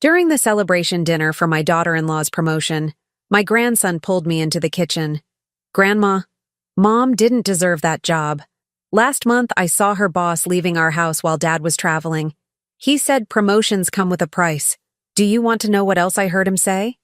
During the celebration dinner for my daughter-in-law's promotion, my grandson pulled me into the kitchen. "Grandma, Mom didn't deserve that job. Last month, I saw her boss leaving our house while Dad was traveling. He said promotions come with a price. Do you want to know what else I heard him say?"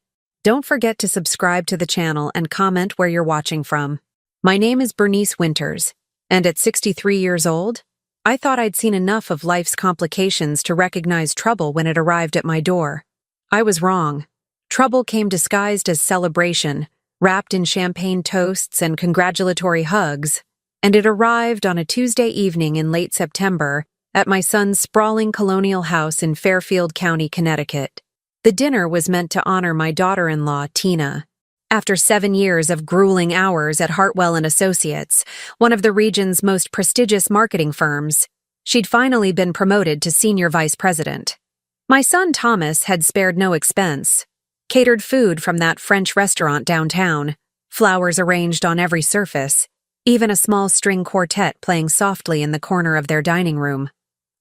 Don't forget to subscribe to the channel and comment where you're watching from. My name is Bernice Winters, and at 63 years old, I thought I'd seen enough of life's complications to recognize trouble when it arrived at my door. I was wrong. Trouble came disguised as celebration, wrapped in champagne toasts and congratulatory hugs, and it arrived on a Tuesday evening in late September at my son's sprawling colonial house in Fairfield County, Connecticut. The dinner was meant to honor my daughter-in-law, Tina. After 7 years of grueling hours at Hartwell & Associates, one of the region's most prestigious marketing firms, she'd finally been promoted to senior vice president. My son Thomas had spared no expense, catered food from that French restaurant downtown, flowers arranged on every surface, even a small string quartet playing softly in the corner of their dining room.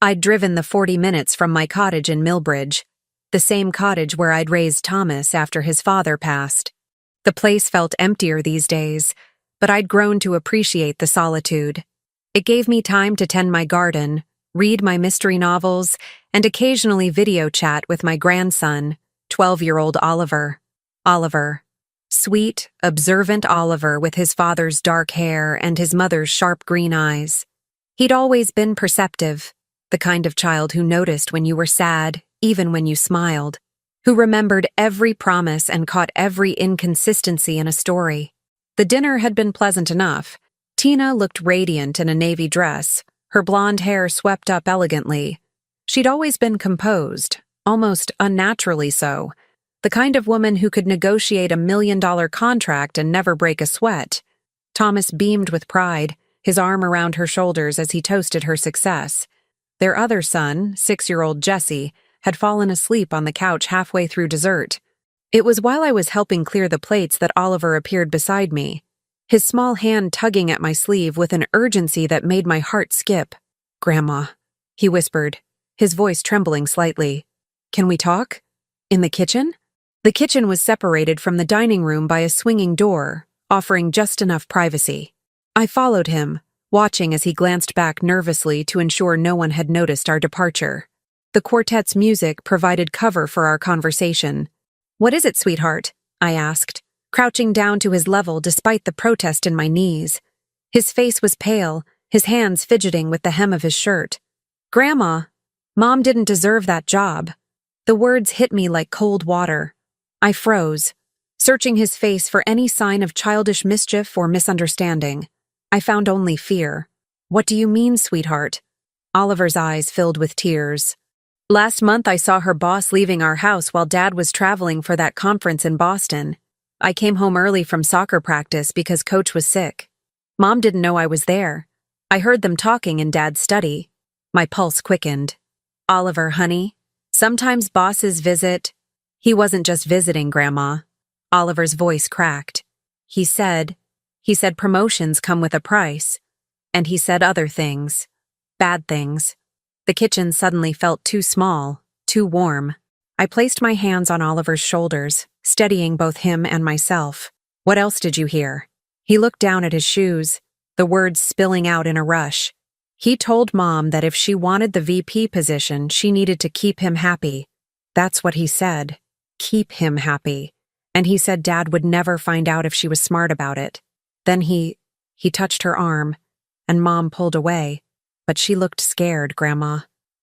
I'd driven the 40 minutes from my cottage in Millbridge, the same cottage where I'd raised Thomas after his father passed. The place felt emptier these days, but I'd grown to appreciate the solitude. It gave me time to tend my garden, read my mystery novels, and occasionally video chat with my grandson, 12-year-old Oliver. Oliver. Sweet, observant Oliver with his father's dark hair and his mother's sharp green eyes. He'd always been perceptive, the kind of child who noticed when you were sad, even when you smiled, who remembered every promise and caught every inconsistency in a story. The dinner had been pleasant enough. Tina looked radiant in a navy dress, her blonde hair swept up elegantly. She'd always been composed, almost unnaturally so, the kind of woman who could negotiate $1 million contract and never break a sweat. Thomas beamed with pride, his arm around her shoulders as he toasted her success. Their other son, 6-year-old Jesse, had fallen asleep on the couch halfway through dessert. It was while I was helping clear the plates that Oliver appeared beside me, his small hand tugging at my sleeve with an urgency that made my heart skip. "Grandma," he whispered, his voice trembling slightly. "Can we talk? In the kitchen?" The kitchen was separated from the dining room by a swinging door, offering just enough privacy. I followed him, watching as he glanced back nervously to ensure no one had noticed our departure. The quartet's music provided cover for our conversation. "What is it, sweetheart?" I asked, crouching down to his level despite the protest in my knees. His face was pale, his hands fidgeting with the hem of his shirt. "Grandma, Mom didn't deserve that job." The words hit me like cold water. I froze, searching his face for any sign of childish mischief or misunderstanding. I found only fear. "What do you mean, sweetheart?" Oliver's eyes filled with tears. "Last month I saw her boss leaving our house while Dad was traveling for that conference in Boston. I came home early from soccer practice because Coach was sick. Mom didn't know I was there. I heard them talking in Dad's study." My pulse quickened. "Oliver, honey, sometimes bosses visit—" "He wasn't just visiting, Grandma." Oliver's voice cracked. He said promotions come with a price. And he said other things. Bad things. The kitchen suddenly felt too small, too warm. I placed my hands on Oliver's shoulders, steadying both him and myself. "What else did you hear?" He looked down at his shoes, the words spilling out in a rush. "He told Mom that if she wanted the VP position, she needed to keep him happy. That's what he said. Keep him happy. And he said Dad would never find out if she was smart about it. Then he touched her arm, and Mom pulled away. But she looked scared, Grandma.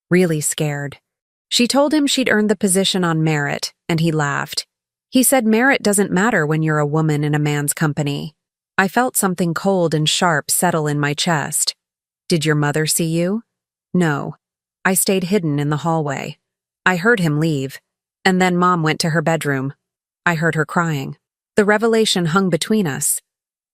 Really scared. She told him she'd earned the position on merit, and he laughed. He said merit doesn't matter when you're a woman in a man's company." I felt something cold and sharp settle in my chest. "Did your mother see you?" "No. I stayed hidden in the hallway. I heard him leave, and then Mom went to her bedroom. I heard her crying. The revelation hung between us,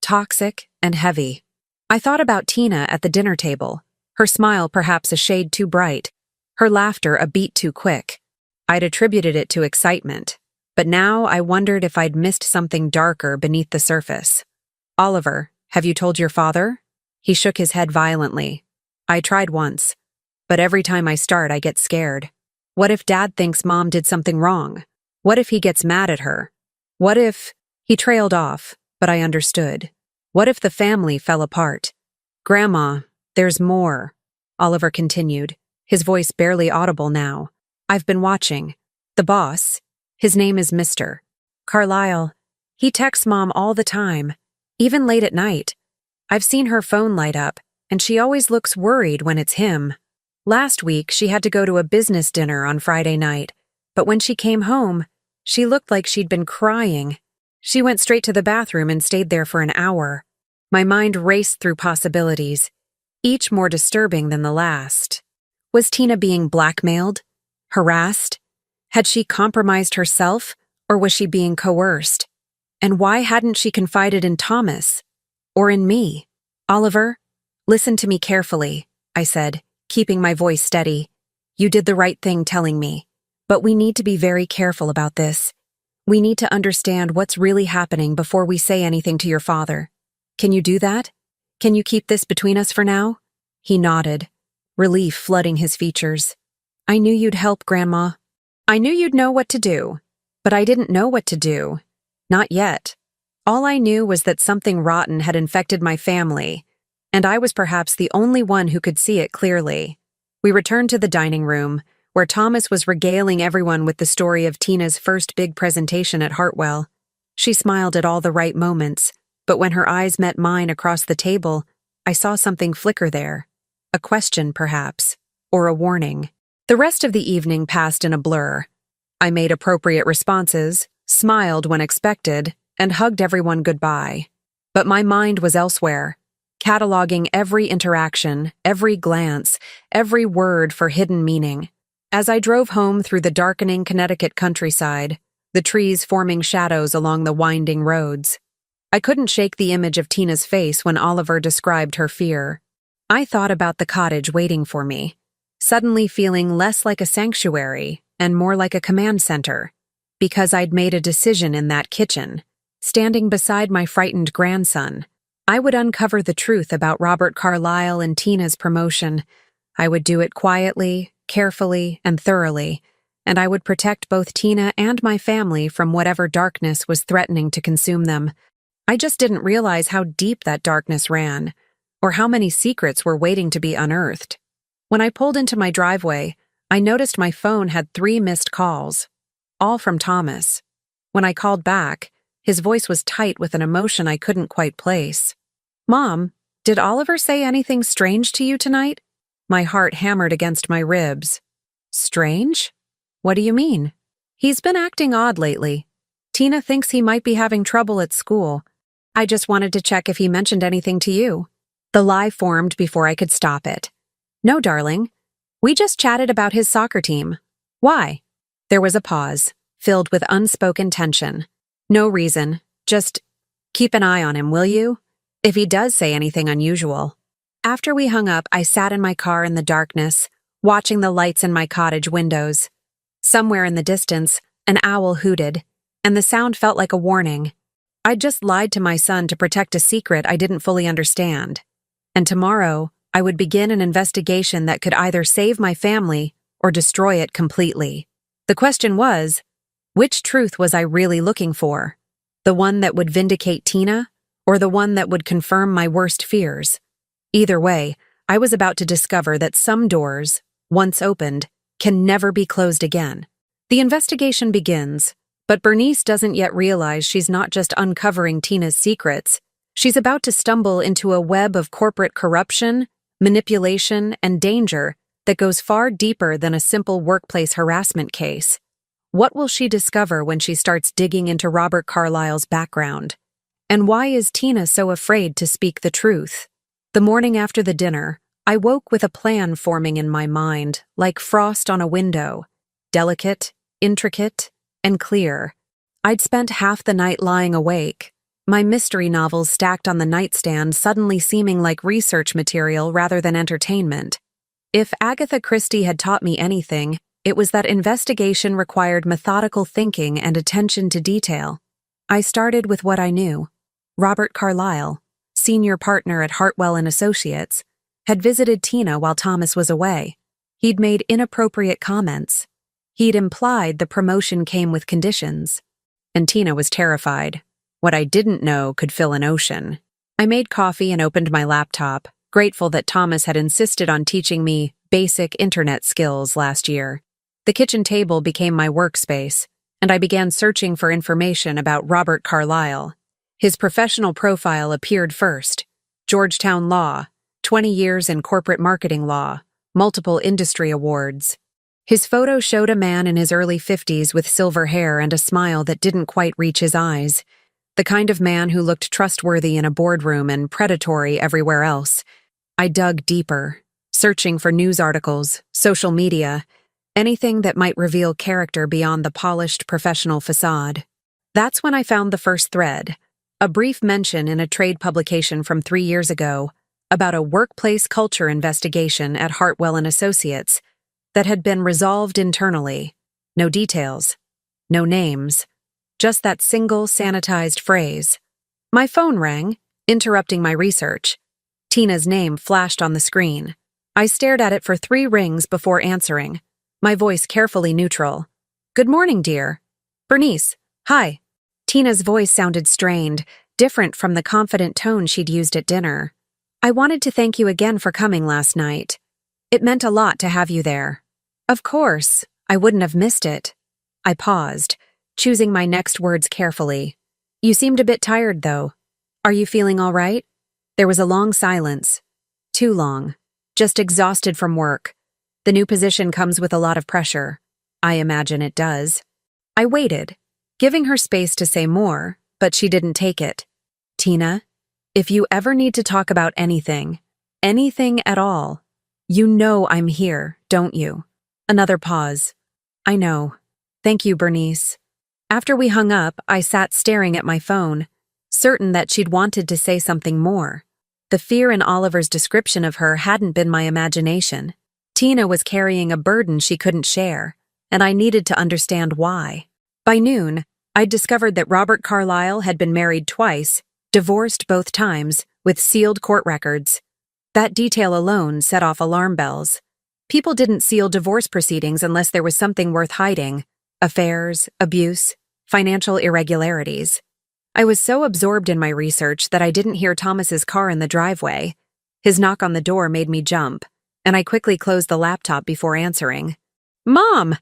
toxic and heavy. I thought about Tina at the dinner table, her smile perhaps a shade too bright, her laughter a beat too quick. I'd attributed it to excitement, but now I wondered if I'd missed something darker beneath the surface. "Oliver, have you told your father?" He shook his head violently. "I tried once, but every time I start I get scared." What if Dad thinks Mom did something wrong? What if he gets mad at her? What if— He trailed off, but I understood. What if the family fell apart? Grandma, there's more, Oliver continued, his voice barely audible now. I've been watching. The boss, his name is Mr. Carlisle. He texts Mom all the time, even late at night. I've seen her phone light up, and she always looks worried when it's him. Last week, she had to go to a business dinner on Friday night, but when she came home, she looked like she'd been crying. She went straight to the bathroom and stayed there for an hour. My mind raced through possibilities, each more disturbing than the last. Was Tina being blackmailed? Harassed? Had she compromised herself, or was she being coerced? And why hadn't she confided in Thomas? Or in me? Oliver, listen to me carefully, I said, keeping my voice steady. You did the right thing telling me. But we need to be very careful about this. We need to understand what's really happening before we say anything to your father. Can you do that? Can you keep this between us for now? He nodded, relief flooding his features. I knew you'd help, Grandma. I knew you'd know what to do, but I didn't know what to do. Not yet. All I knew was that something rotten had infected my family, and I was perhaps the only one who could see it clearly. We returned to the dining room, where Thomas was regaling everyone with the story of Tina's first big presentation at Hartwell. She smiled at all the right moments, but when her eyes met mine across the table, I saw something flicker there. A question, perhaps, or a warning. The rest of the evening passed in a blur. I made appropriate responses, smiled when expected, and hugged everyone goodbye. But my mind was elsewhere, cataloging every interaction, every glance, every word for hidden meaning. As I drove home through the darkening Connecticut countryside, the trees forming shadows along the winding roads, I couldn't shake the image of Tina's face when Oliver described her fear. I thought about the cottage waiting for me, suddenly feeling less like a sanctuary and more like a command center, because I'd made a decision in that kitchen, standing beside my frightened grandson. I would uncover the truth about Robert Carlisle and Tina's promotion. I would do it quietly, carefully, and thoroughly, and I would protect both Tina and my family from whatever darkness was threatening to consume them. I just didn't realize how deep that darkness ran, or how many secrets were waiting to be unearthed. When I pulled into my driveway, I noticed my phone had 3 missed calls, all from Thomas. When I called back, his voice was tight with an emotion I couldn't quite place. Mom, did Oliver say anything strange to you tonight? My heart hammered against my ribs. Strange? What do you mean? He's been acting odd lately. Tina thinks he might be having trouble at school. I just wanted to check if he mentioned anything to you. The lie formed before I could stop it. No, darling. We just chatted about his soccer team. Why? There was a pause, filled with unspoken tension. No reason. Just keep an eye on him, will you? If he does say anything unusual. After we hung up, I sat in my car in the darkness, watching the lights in my cottage windows. Somewhere in the distance, an owl hooted, and the sound felt like a warning. I'd just lied to my son to protect a secret I didn't fully understand. And tomorrow, I would begin an investigation that could either save my family or destroy it completely. The question was, which truth was I really looking for? The one that would vindicate Tina, or the one that would confirm my worst fears? Either way, I was about to discover that some doors, once opened, can never be closed again. The investigation begins, but Bernice doesn't yet realize she's not just uncovering Tina's secrets. She's about to stumble into a web of corporate corruption, manipulation, and danger that goes far deeper than a simple workplace harassment case. What will she discover when she starts digging into Robert Carlisle's background? And why is Tina so afraid to speak the truth? The morning after the dinner, I woke with a plan forming in my mind, like frost on a window, delicate, intricate, and clear. I'd spent half the night lying awake, my mystery novels stacked on the nightstand suddenly seeming like research material rather than entertainment. If Agatha Christie had taught me anything, it was that investigation required methodical thinking and attention to detail. I started with what I knew. Robert Carlisle, senior partner at Hartwell and Associates, had visited Tina while Thomas was away. He'd made inappropriate comments, He'd implied the promotion came with conditions. And Tina was terrified. What I didn't know could fill an ocean. I made coffee and opened my laptop, grateful that Thomas had insisted on teaching me basic internet skills last year. The kitchen table became my workspace, and I began searching for information about Robert Carlyle. His professional profile appeared first. Georgetown Law, 20 years in corporate marketing law, multiple industry awards. His photo showed a man in his early 50s with silver hair and a smile that didn't quite reach his eyes. The kind of man who looked trustworthy in a boardroom and predatory everywhere else. I dug deeper, searching for news articles, social media, anything that might reveal character beyond the polished professional facade. That's when I found the first thread, a brief mention in a trade publication from 3 years ago about a workplace culture investigation at Hartwell & Associates that had been resolved internally. No details, no names, just that single sanitized phrase. My phone rang, interrupting my research. Tina's name flashed on the screen. I stared at it for 3 rings before answering, my voice carefully neutral. "Good morning, dear." "Bernice, hi." Tina's voice sounded strained, different from the confident tone she'd used at dinner. "I wanted to thank you again for coming last night. It meant a lot to have you there." "Of course, I wouldn't have missed it." I paused, choosing my next words carefully. "You seemed a bit tired, though. Are you feeling all right?" There was a long silence. Too long. Just exhausted from work. The new position comes with a lot of pressure. I imagine it does. I waited, giving her space to say more, but she didn't take it. "Tina, if you ever need to talk about anything at all, you know I'm here, don't you?" Another pause. "I know. Thank you, Bernice." After we hung up, I sat staring at my phone, certain that she'd wanted to say something more. The fear in Oliver's description of her hadn't been my imagination. Tina was carrying a burden she couldn't share, and I needed to understand why. By noon, I'd discovered that Robert Carlyle had been married twice, divorced both times, with sealed court records. That detail alone set off alarm bells. People didn't seal divorce proceedings unless there was something worth hiding: affairs, abuse, financial irregularities. I was so absorbed in my research that I didn't hear Thomas's car in the driveway. His knock on the door made me jump, and I quickly closed the laptop before answering. "Mom!"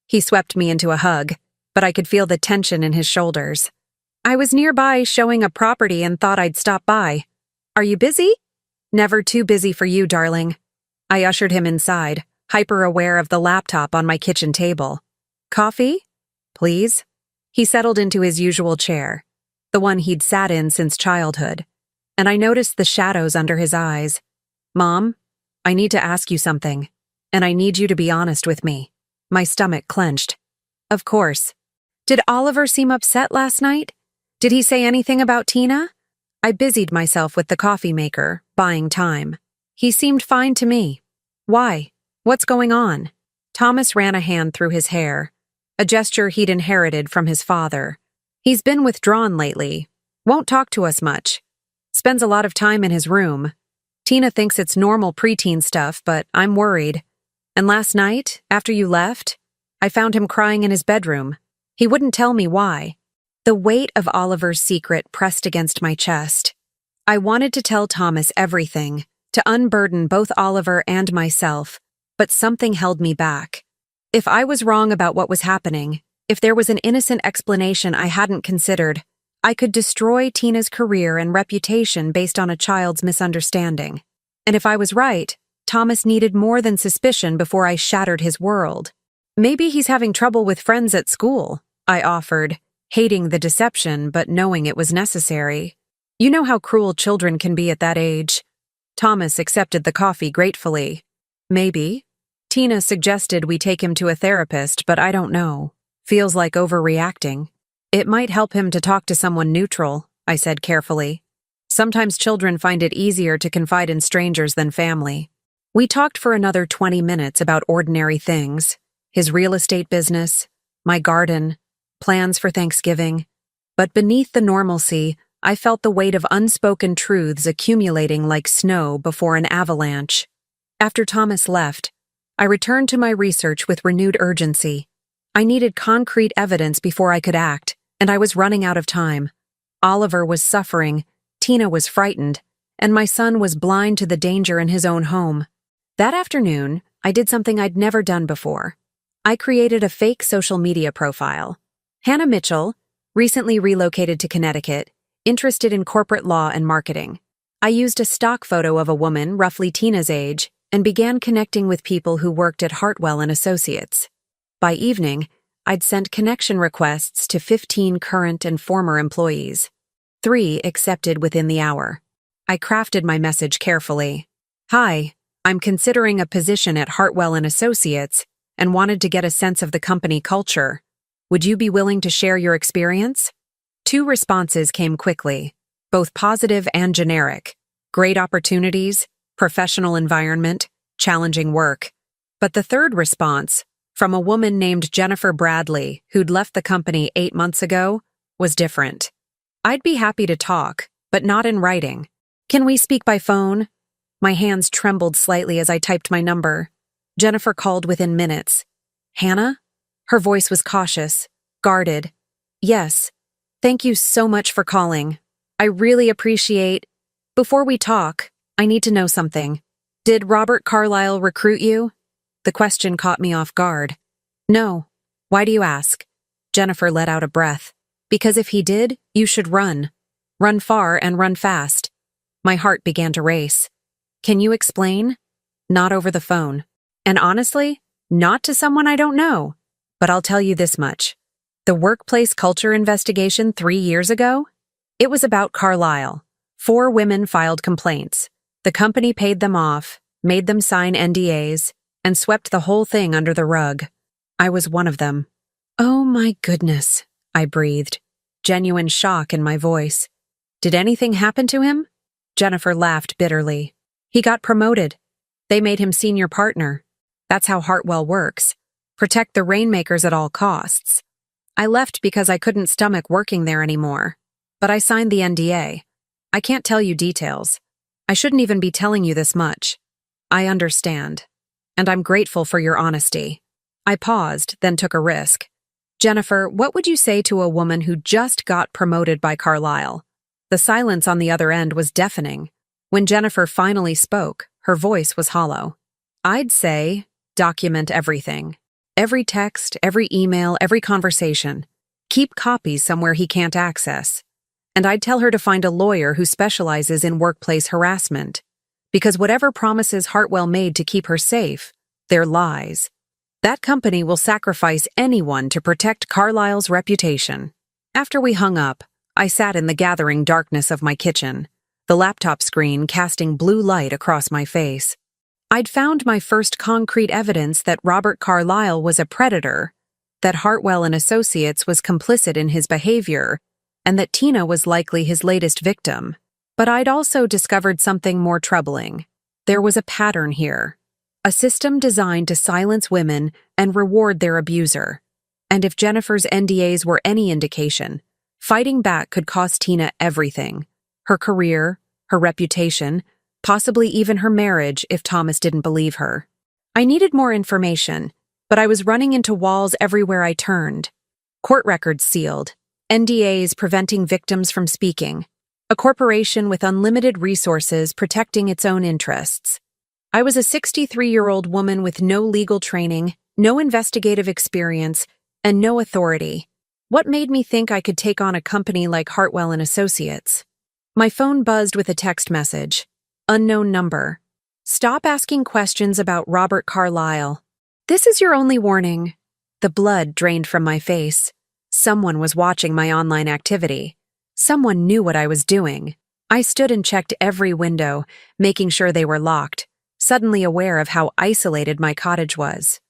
He swept me into a hug, but I could feel the tension in his shoulders. "I was nearby showing a property and thought I'd stop by. Are you busy?" "Never too busy for you, darling." I ushered him inside, hyper-aware of the laptop on my kitchen table. "Coffee? Please?" He settled into his usual chair, the one he'd sat in since childhood, and I noticed the shadows under his eyes. "Mom, I need to ask you something, and I need you to be honest with me." My stomach clenched. "Of course." "Did Oliver seem upset last night? Did he say anything about Tina?" I busied myself with the coffee maker, buying time. "He seemed fine to me." "Why? What's going on?" Thomas ran a hand through his hair, a gesture he'd inherited from his father. "He's been withdrawn lately. Won't talk to us much. Spends a lot of time in his room. Tina thinks it's normal preteen stuff, but I'm worried. And last night, after you left, I found him crying in his bedroom. He wouldn't tell me why." The weight of Oliver's secret pressed against my chest. I wanted to tell Thomas everything, to unburden both Oliver and myself, but something held me back. If I was wrong about what was happening, if there was an innocent explanation I hadn't considered, I could destroy Tina's career and reputation based on a child's misunderstanding. And if I was right, Thomas needed more than suspicion before I shattered his world. "Maybe he's having trouble with friends at school," I offered, hating the deception but knowing it was necessary. You know how cruel children can be at that age. Thomas accepted the coffee gratefully. "Maybe. Tina suggested we take him to a therapist, but I don't know. Feels like overreacting. It might help him to talk to someone neutral," I said carefully. "Sometimes children find it easier to confide in strangers than family." We talked for another 20 minutes about ordinary things: his real estate business, my garden, plans for Thanksgiving. But beneath the normalcy, I felt the weight of unspoken truths accumulating like snow before an avalanche. After Thomas left, I returned to my research with renewed urgency. I needed concrete evidence before I could act, and I was running out of time. Oliver was suffering, Tina was frightened, and my son was blind to the danger in his own home. That afternoon, I did something I'd never done before. I created a fake social media profile. Hannah Mitchell, recently relocated to Connecticut, interested in corporate law and marketing. I used a stock photo of a woman roughly Tina's age and began connecting with people who worked at Hartwell and Associates. By evening, I'd sent connection requests to 15 current and former employees. 3 accepted within the hour. I crafted my message carefully. Hi, I'm considering a position at Hartwell and Associates and wanted to get a sense of the company culture. Would you be willing to share your experience? 2 responses came quickly, both positive and generic. Great opportunities, professional environment, challenging work. But the third response, from a woman named Jennifer Bradley, who'd left the company 8 months ago, was different. I'd be happy to talk, but not in writing. Can we speak by phone? My hands trembled slightly as I typed my number. Jennifer called within minutes. Hannah? Her voice was cautious, guarded. Yes. Thank you so much for calling. I really appreciate... Before we talk, I need to know something. Did Robert Carlyle recruit you? The question caught me off guard. No. Why do you ask? Jennifer let out a breath. Because if he did, you should run. Run far and run fast. My heart began to race. Can you explain? Not over the phone. And honestly, not to someone I don't know. But I'll tell you this much. The workplace culture investigation 3 years ago? It was about Carlyle. 4 women filed complaints. The company paid them off, made them sign NDAs, and swept the whole thing under the rug. I was one of them. Oh my goodness, I breathed, genuine shock in my voice. Did anything happen to him? Jennifer laughed bitterly. He got promoted. They made him senior partner. That's how Hartwell works. Protect the rainmakers at all costs. I left because I couldn't stomach working there anymore. But I signed the NDA. I can't tell you details. I shouldn't even be telling you this much. I understand. And I'm grateful for your honesty. I paused, then took a risk. Jennifer, what would you say to a woman who just got promoted by Carlyle? The silence on the other end was deafening. When Jennifer finally spoke, her voice was hollow. I'd say, document everything. Every text, every email, every conversation. Keep copies somewhere he can't access. And I'd tell her to find a lawyer who specializes in workplace harassment. Because whatever promises Hartwell made to keep her safe, they're lies. That company will sacrifice anyone to protect Carlyle's reputation. After we hung up, I sat in the gathering darkness of my kitchen, the laptop screen casting blue light across my face. I'd found my first concrete evidence that Robert Carlyle was a predator, that Hartwell and Associates was complicit in his behavior, and that Tina was likely his latest victim. But I'd also discovered something more troubling. There was a pattern here. A system designed to silence women and reward their abuser. And if Jennifer's NDAs were any indication, fighting back could cost Tina everything. Her career, her reputation, possibly even her marriage if Thomas didn't believe her. I needed more information, but I was running into walls everywhere I turned. Court records sealed, NDAs preventing victims from speaking, a corporation with unlimited resources protecting its own interests. I was a 63-year-old woman with no legal training, no investigative experience, and no authority. What made me think I could take on a company like Hartwell and Associates? My phone buzzed with a text message. Unknown number. Stop asking questions about Robert Carlyle. This is your only warning. The blood drained from my face. Someone was watching my online activity. Someone knew what I was doing. I stood and checked every window, making sure they were locked, suddenly aware of how isolated my cottage was.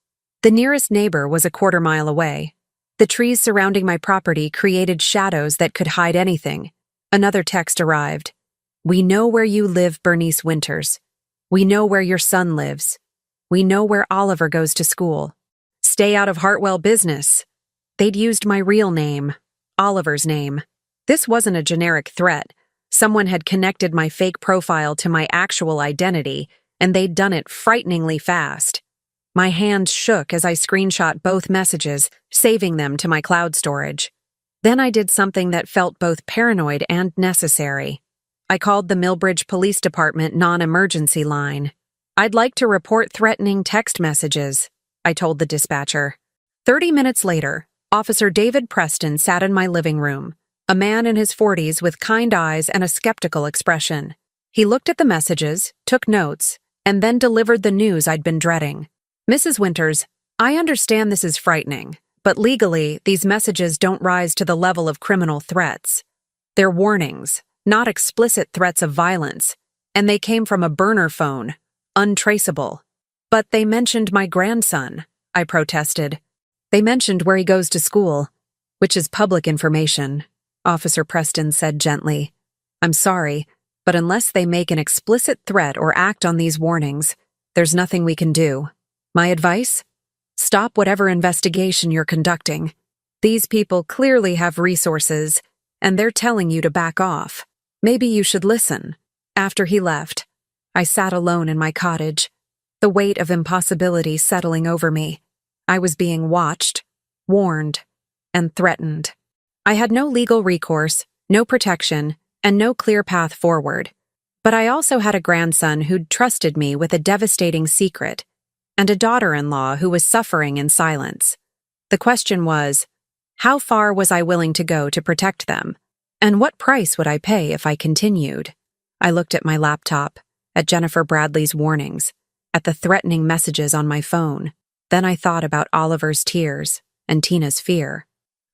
The nearest neighbor was a quarter-mile away. The trees surrounding my property created shadows that could hide anything. Another text arrived. We know where you live, Bernice Winters. We know where your son lives. We know where Oliver goes to school. Stay out of Hartwell business. They'd used my real name, Oliver's name. This wasn't a generic threat. Someone had connected my fake profile to my actual identity, and they'd done it frighteningly fast. My hand shook as I screenshot both messages, saving them to my cloud storage. Then I did something that felt both paranoid and necessary. I called the Millbridge Police Department non-emergency line. "I'd like to report threatening text messages," I told the dispatcher. 30 minutes later, Officer David Preston sat in my living room, a man in his 40s with kind eyes and a skeptical expression. He looked at the messages, took notes, and then delivered the news I'd been dreading. "Mrs. Winters, I understand this is frightening, but legally, these messages don't rise to the level of criminal threats. They're warnings, not explicit threats of violence, and they came from a burner phone, untraceable." "But they mentioned my grandson," I protested. "They mentioned where he goes to school, which is public information," Officer Preston said gently. "I'm sorry, but unless they make an explicit threat or act on these warnings, there's nothing we can do. My advice? Stop whatever investigation you're conducting. These people clearly have resources, and they're telling you to back off. Maybe you should listen." After he left, I sat alone in my cottage, the weight of impossibility settling over me. I was being watched, warned, and threatened. I had no legal recourse, no protection, and no clear path forward. But I also had a grandson who'd trusted me with a devastating secret, and a daughter-in-law who was suffering in silence. The question was, how far was I willing to go to protect them? And what price would I pay if I continued? I looked at my laptop, at Jennifer Bradley's warnings, at the threatening messages on my phone. Then I thought about Oliver's tears and Tina's fear.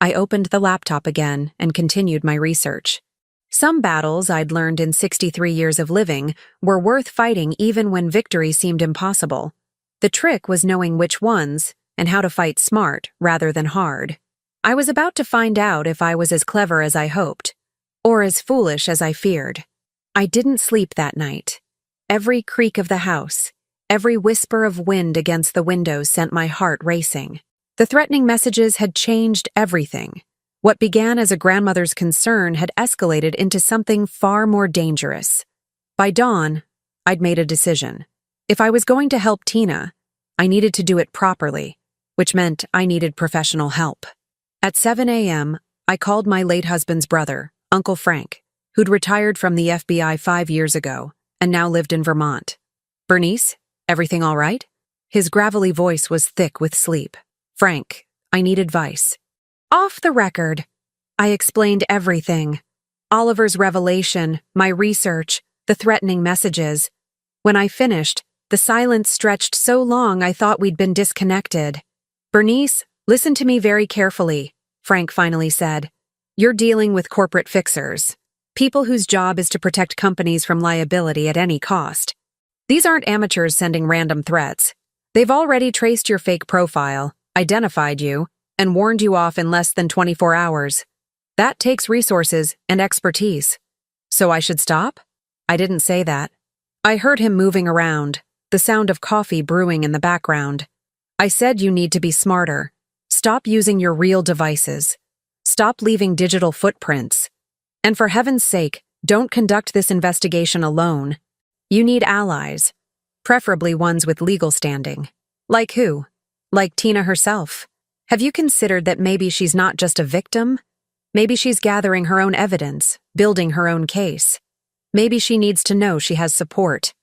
I opened the laptop again and continued my research. Some battles I'd learned in 63 years of living were worth fighting even when victory seemed impossible. The trick was knowing which ones and how to fight smart rather than hard. I was about to find out if I was as clever as I hoped, or as foolish as I feared. I didn't sleep that night. Every creak of the house, every whisper of wind against the windows sent my heart racing. The threatening messages had changed everything. What began as a grandmother's concern had escalated into something far more dangerous. By dawn, I'd made a decision. If I was going to help Tina, I needed to do it properly, which meant I needed professional help. At 7 a.m., I called my late husband's brother, Uncle Frank, who'd retired from the FBI 5 years ago and now lived in Vermont. "Bernice, everything all right?" His gravelly voice was thick with sleep. "Frank, I need advice." Off the record, I explained everything. Oliver's revelation, my research, the threatening messages. When I finished, the silence stretched so long I thought we'd been disconnected. "Bernice, listen to me very carefully," Frank finally said. "You're dealing with corporate fixers, people whose job is to protect companies from liability at any cost. These aren't amateurs sending random threats. They've already traced your fake profile, identified you, and warned you off in less than 24 hours. That takes resources and expertise. So I should stop?" I didn't say that. I heard him moving around, the sound of coffee brewing in the background. "I said you need to be smarter. Stop using your real devices. Stop leaving digital footprints. And for heaven's sake, don't conduct this investigation alone. You need allies, preferably ones with legal standing." "Like who? Like Tina herself? Have you considered that maybe she's not just a victim? Maybe she's gathering her own evidence, building her own case. Maybe she needs to know she has support."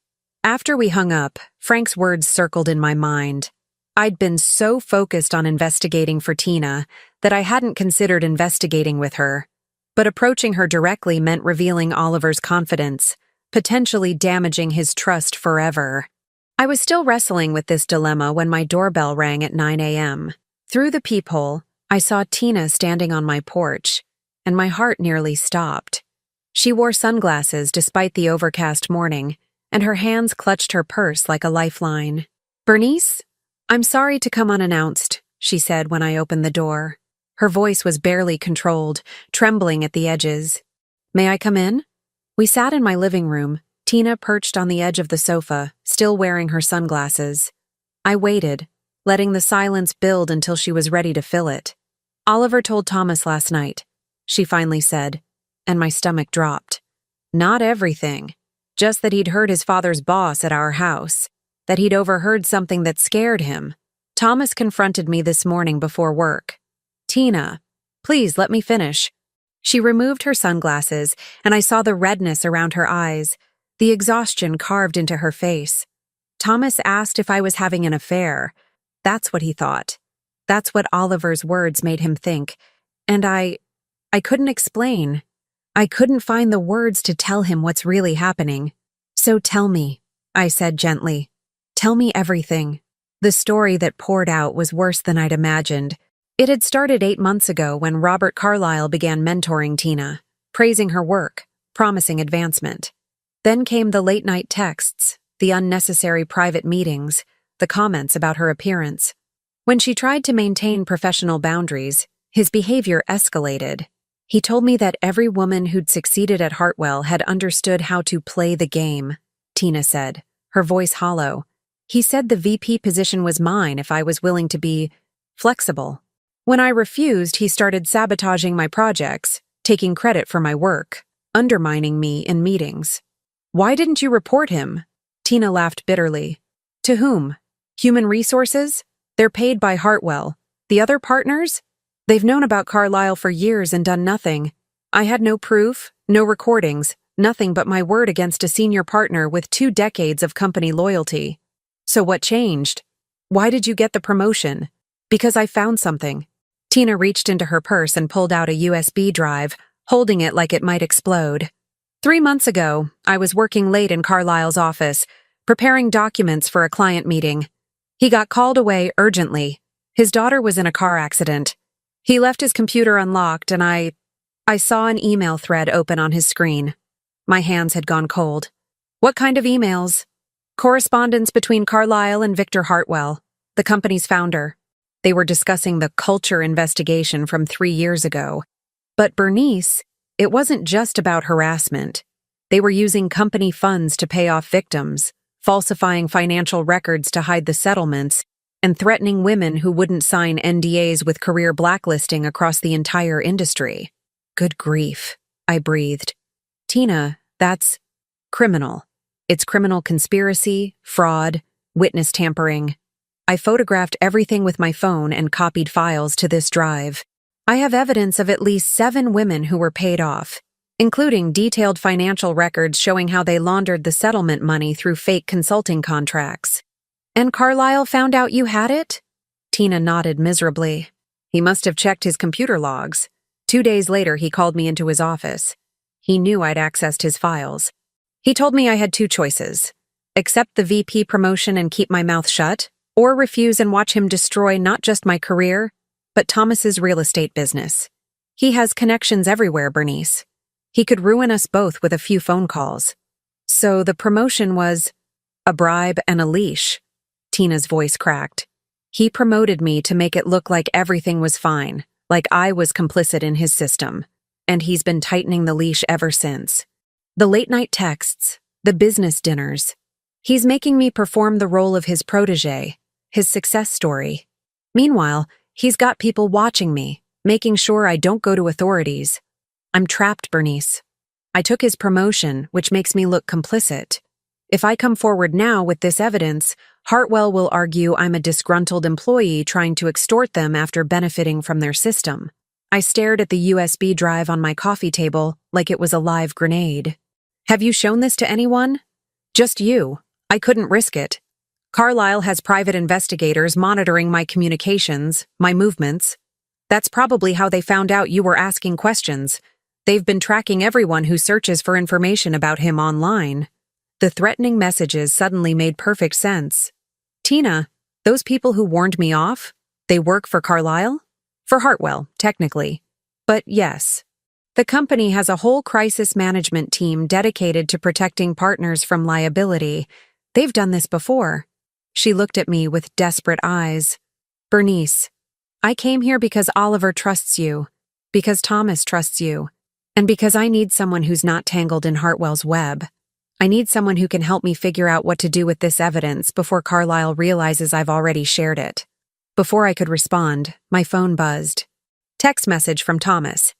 After we hung up, Frank's words circled in my mind. I'd been so focused on investigating for Tina that I hadn't considered investigating with her. But approaching her directly meant revealing Oliver's confidence, potentially damaging his trust forever. I was still wrestling with this dilemma when my doorbell rang at 9 a.m. Through the peephole, I saw Tina standing on my porch, and my heart nearly stopped. She wore sunglasses despite the overcast morning, and her hands clutched her purse like a lifeline. "Bernice, I'm sorry to come unannounced," she said when I opened the door. Her voice was barely controlled, trembling at the edges. "May I come in?" We sat in my living room, Tina perched on the edge of the sofa, still wearing her sunglasses. I waited, letting the silence build until she was ready to fill it. "Oliver told Thomas last night," she finally said, and my stomach dropped. Not everything, just that he'd heard his father's boss at our house. that he'd overheard something that scared him. Thomas confronted me this morning before work. "Tina, please let me finish." She removed her sunglasses, and I saw the redness around her eyes, the exhaustion carved into her face. Thomas asked if I was having an affair. That's what he thought. That's what Oliver's words made him think. And I couldn't explain. I couldn't find the words to tell him what's really happening. "So tell me," I said gently. "Tell me everything." The story that poured out was worse than I'd imagined. It had started 8 months ago when Robert Carlyle began mentoring Tina, praising her work, promising advancement. Then came the late-night texts, the unnecessary private meetings, the comments about her appearance. When she tried to maintain professional boundaries, his behavior escalated. He told me that every woman who'd succeeded at Hartwell had understood how to play the game, Tina said, her voice hollow. He said the VP position was mine if I was willing to be flexible. When I refused, he started sabotaging my projects, taking credit for my work, undermining me in meetings. "Why didn't you report him?" Tina laughed bitterly. "To whom? Human resources? They're paid by Hartwell. The other partners? They've known about Carlyle for years and done nothing. I had no proof, no recordings, nothing but my word against a senior partner with 2 decades of company loyalty. So what changed? Why did you get the promotion?" "Because I found something." Tina reached into her purse and pulled out a USB drive, holding it like it might explode. 3 months ago, I was working late in Carlyle's office, preparing documents for a client meeting. He got called away urgently. His daughter was in a car accident. He left his computer unlocked, and I saw an email thread open on his screen. My hands had gone cold. "What kind of emails?" "Correspondence between Carlyle and Victor Hartwell, the company's founder. They were discussing the culture investigation from 3 years ago. But Bernice, it wasn't just about harassment. They were using company funds to pay off victims, falsifying financial records to hide the settlements, and threatening women who wouldn't sign NDAs with career blacklisting across the entire industry." "Good grief," I breathed. "Tina, that's criminal. It's criminal conspiracy, fraud, witness tampering. I photographed everything with my phone and copied files to this drive. I have evidence of at least 7 women who were paid off, including detailed financial records showing how they laundered the settlement money through fake consulting contracts." "And Carlyle found out you had it?" Tina nodded miserably. "He must have checked his computer logs. 2 days later, he called me into his office. He knew I'd accessed his files. He told me I had 2 choices: accept the VP promotion and keep my mouth shut, or refuse and watch him destroy not just my career, but Thomas's real estate business. He has connections everywhere, Bernice. He could ruin us both with a few phone calls." "So the promotion was a bribe and a leash." Tina's voice cracked. "He promoted me to make it look like everything was fine, like I was complicit in his system. And he's been tightening the leash ever since. The late-night texts, the business dinners. He's making me perform the role of his protégé, his success story. Meanwhile, he's got people watching me, making sure I don't go to authorities. I'm trapped, Bernice. I took his promotion, which makes me look complicit. If I come forward now with this evidence, Hartwell will argue I'm a disgruntled employee trying to extort them after benefiting from their system." I stared at the USB drive on my coffee table like it was a live grenade. "Have you shown this to anyone?" "Just you. I couldn't risk it. Carlyle has private investigators monitoring my communications, my movements. That's probably how they found out you were asking questions. They've been tracking everyone who searches for information about him online." The threatening messages suddenly made perfect sense. "Tina, those people who warned me off, they work for Carlyle?" "For Hartwell, technically. But yes. The company has a whole crisis management team dedicated to protecting partners from liability. They've done this before." She looked at me with desperate eyes. "Bernice, I came here because Oliver trusts you, because Thomas trusts you, and because I need someone who's not tangled in Hartwell's web. I need someone who can help me figure out what to do with this evidence before Carlyle realizes I've already shared it." Before I could respond, my phone buzzed. Text message from Thomas.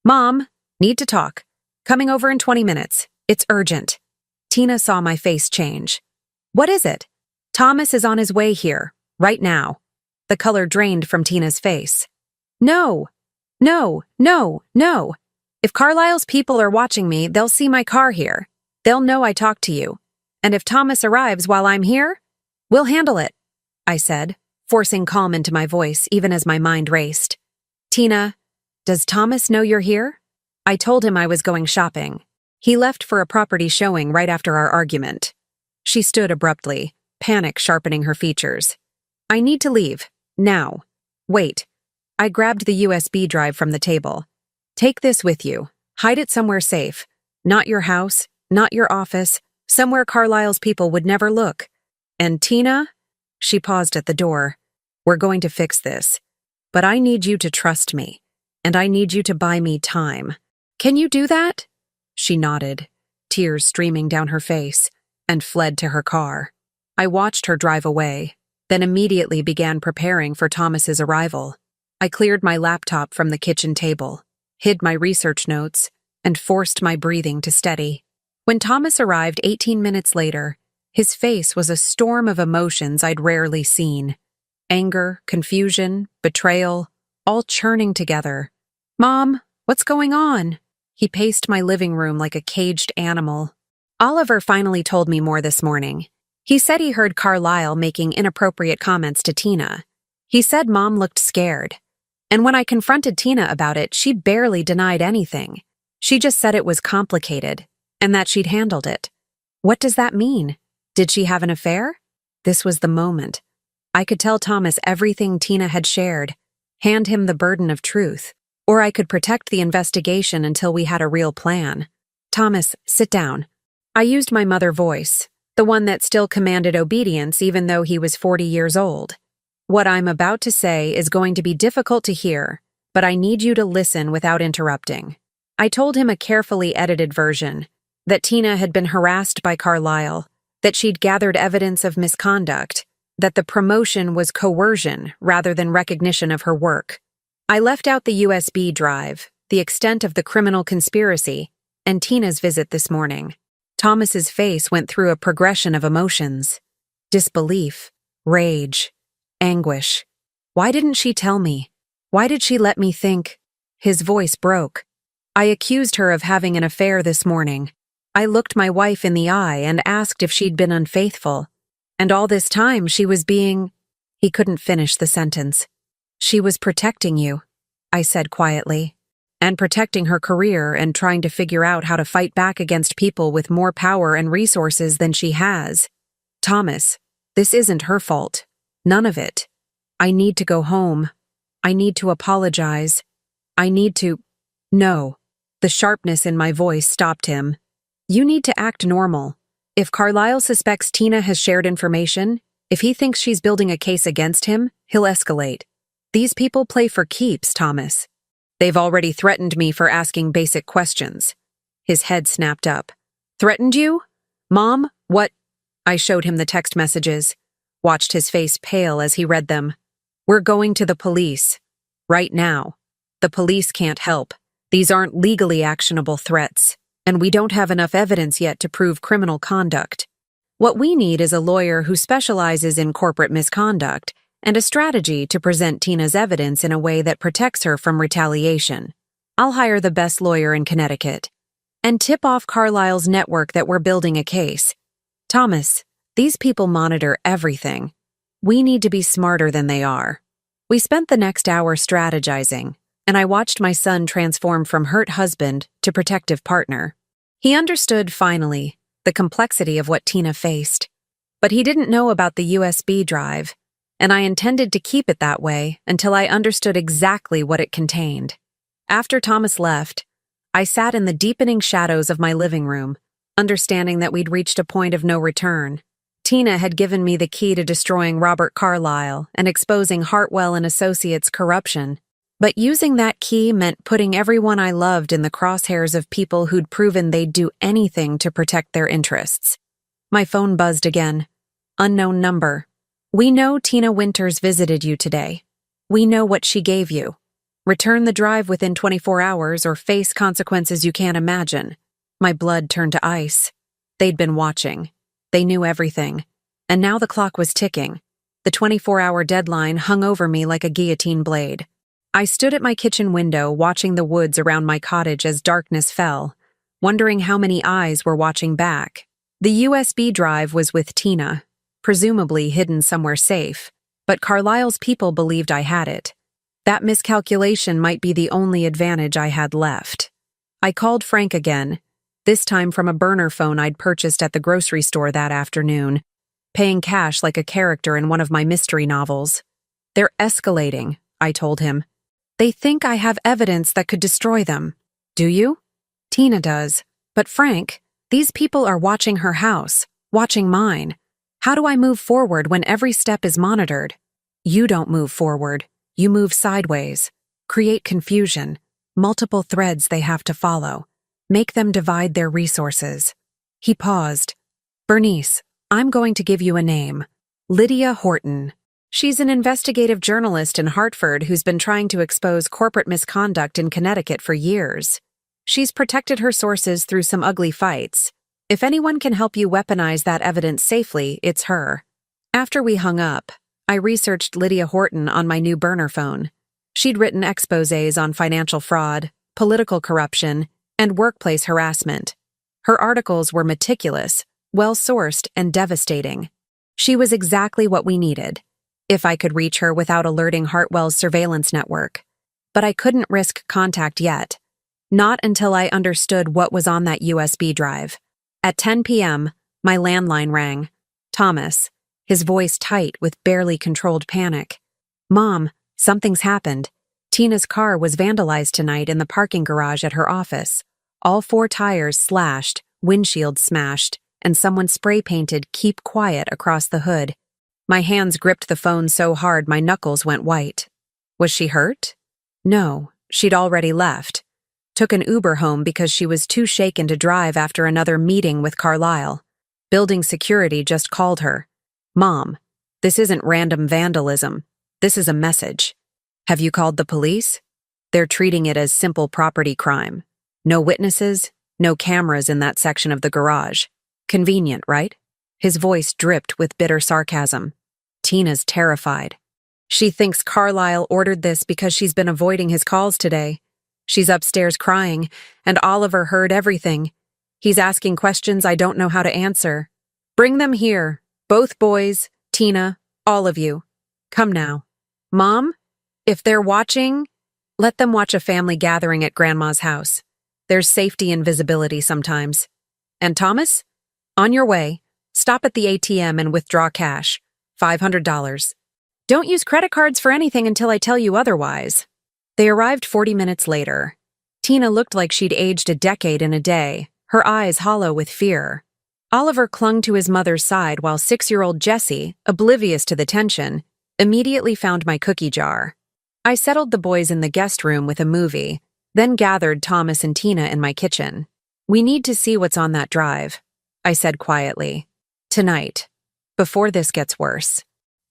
"Mom, need to talk. Coming over in 20 minutes. It's urgent." Tina saw my face change. "What is it?" Thomas is on his way here, right now. The color drained from Tina's face. No, no, no, no. If Carlisle's people are watching me, they'll see my car here. They'll know I talked to you. And if Thomas arrives while I'm here, we'll handle it, I said, forcing calm into my voice even as my mind raced. Tina, does Thomas know you're here? I told him I was going shopping. He left for a property showing right after our argument. She stood abruptly, panic sharpening her features. I need to leave. Now. Wait. I grabbed the USB drive from the table. Take this with you. Hide it somewhere safe. Not your house, not your office, somewhere Carlisle's people would never look. And Tina? She paused at the door. We're going to fix this. But I need you to trust me. And I need you to buy me time. Can you do that? She nodded, tears streaming down her face, and fled to her car. I watched her drive away, then immediately began preparing for Thomas's arrival. I cleared my laptop from the kitchen table, hid my research notes, and forced my breathing to steady. When Thomas arrived 18 minutes later, his face was a storm of emotions I'd rarely seen. Anger, confusion, betrayal, all churning together. Mom, what's going on? He paced my living room like a caged animal. Oliver finally told me more this morning. He said he heard Carlisle making inappropriate comments to Tina. He said Mom looked scared. And when I confronted Tina about it, she barely denied anything. She just said it was complicated, and that she'd handled it. What does that mean? Did she have an affair? This was the moment. I could tell Thomas everything Tina had shared, hand him the burden of truth, or I could protect the investigation until we had a real plan. Thomas, sit down. I used my mother voice, the one that still commanded obedience even though he was 40 years old. What I'm about to say is going to be difficult to hear, but I need you to listen without interrupting. I told him a carefully edited version, that Tina had been harassed by Carlisle, that she'd gathered evidence of misconduct, that the promotion was coercion rather than recognition of her work. I left out the USB drive, the extent of the criminal conspiracy, and Tina's visit this morning. Thomas's face went through a progression of emotions. Disbelief, rage, anguish. Why didn't she tell me? Why did she let me think? His voice broke. I accused her of having an affair this morning. I looked my wife in the eye and asked if she'd been unfaithful. And all this time she was being... He couldn't finish the sentence. She was protecting you, I said quietly, and protecting her career and trying to figure out how to fight back against people with more power and resources than she has. Thomas, this isn't her fault. None of it. I need to go home. I need to apologize. I need to... No. The sharpness in my voice stopped him. You need to act normal. If Carlisle suspects Tina has shared information, if he thinks she's building a case against him, he'll escalate. These people play for keeps, Thomas. They've already threatened me for asking basic questions. His head snapped up. Threatened you? Mom, what? I showed him the text messages, watched his face pale as he read them. We're going to the police. Right now. The police can't help. These aren't legally actionable threats, and we don't have enough evidence yet to prove criminal conduct. What we need is a lawyer who specializes in corporate misconduct and a strategy to present Tina's evidence in a way that protects her from retaliation. I'll hire the best lawyer in Connecticut and tip off Carlisle's network that we're building a case. Thomas, these people monitor everything. We need to be smarter than they are. We spent the next hour strategizing, and I watched my son transform from hurt husband to protective partner. He understood, finally, the complexity of what Tina faced. But he didn't know about the USB drive, and I intended to keep it that way until I understood exactly what it contained. After Thomas left, I sat in the deepening shadows of my living room, understanding that we'd reached a point of no return. Tina had given me the key to destroying Robert Carlisle and exposing Hartwell and Associates' corruption. But using that key meant putting everyone I loved in the crosshairs of people who'd proven they'd do anything to protect their interests. My phone buzzed again. Unknown number. We know Tina Winters visited you today. We know what she gave you. Return the drive within 24 hours or face consequences you can't imagine. My blood turned to ice. They'd been watching. They knew everything. And now the clock was ticking. The 24-hour deadline hung over me like a guillotine blade. I stood at my kitchen window watching the woods around my cottage as darkness fell, wondering how many eyes were watching back. The USB drive was with Tina, presumably hidden somewhere safe, but Carlisle's people believed I had it. That miscalculation might be the only advantage I had left. I called Frank again, this time from a burner phone I'd purchased at the grocery store that afternoon, paying cash like a character in one of my mystery novels. "They're escalating," I told him. "They think I have evidence that could destroy them." "Do you?" "Tina does. But Frank, these people are watching her house, watching mine. How do I move forward when every step is monitored?" "You don't move forward. You move sideways. Create confusion, multiple threads they have to follow. Make them divide their resources." He paused. "Bernice, I'm going to give you a name. Lydia Horton. She's an investigative journalist in Hartford who's been trying to expose corporate misconduct in Connecticut for years. She's protected her sources through some ugly fights. If anyone can help you weaponize that evidence safely, it's her." After we hung up, I researched Lydia Horton on my new burner phone. She'd written exposés on financial fraud, political corruption, and workplace harassment. Her articles were meticulous, well-sourced, and devastating. She was exactly what we needed, if I could reach her without alerting Hartwell's surveillance network. But I couldn't risk contact yet. Not until I understood what was on that USB drive. At 10 p.m., my landline rang. Thomas, his voice tight with barely controlled panic. "Mom, something's happened. Tina's car was vandalized tonight in the parking garage at her office. All 4 tires slashed, windshield smashed, and someone spray-painted 'Keep Quiet' across the hood." My hands gripped the phone so hard my knuckles went white. "Was she hurt?" "No, she'd already left. Took an Uber home because she was too shaken to drive after another meeting with Carlisle. Building security just called her. 'Mom, this isn't random vandalism. This is a message.' 'Have you called the police?' 'They're treating it as simple property crime. No witnesses, no cameras in that section of the garage. Convenient, right?" His voice dripped with bitter sarcasm. "Tina's terrified. She thinks Carlisle ordered this because she's been avoiding his calls today. She's upstairs crying, and Oliver heard everything. He's asking questions I don't know how to answer. Bring them here, both boys, Tina, all of you. Come now. Mom, if they're watching, let them watch a family gathering at Grandma's house. There's safety in visibility sometimes. And Thomas, on your way, stop at the ATM and withdraw cash, $500. Don't use credit cards for anything until I tell you otherwise." They arrived 40 minutes later. Tina looked like she'd aged a decade in a day, her eyes hollow with fear. Oliver clung to his mother's side while 6-year-old Jessie, oblivious to the tension, immediately found my cookie jar. I settled the boys in the guest room with a movie, then gathered Thomas and Tina in my kitchen. "We need to see what's on that drive," I said quietly. "Tonight, before this gets worse."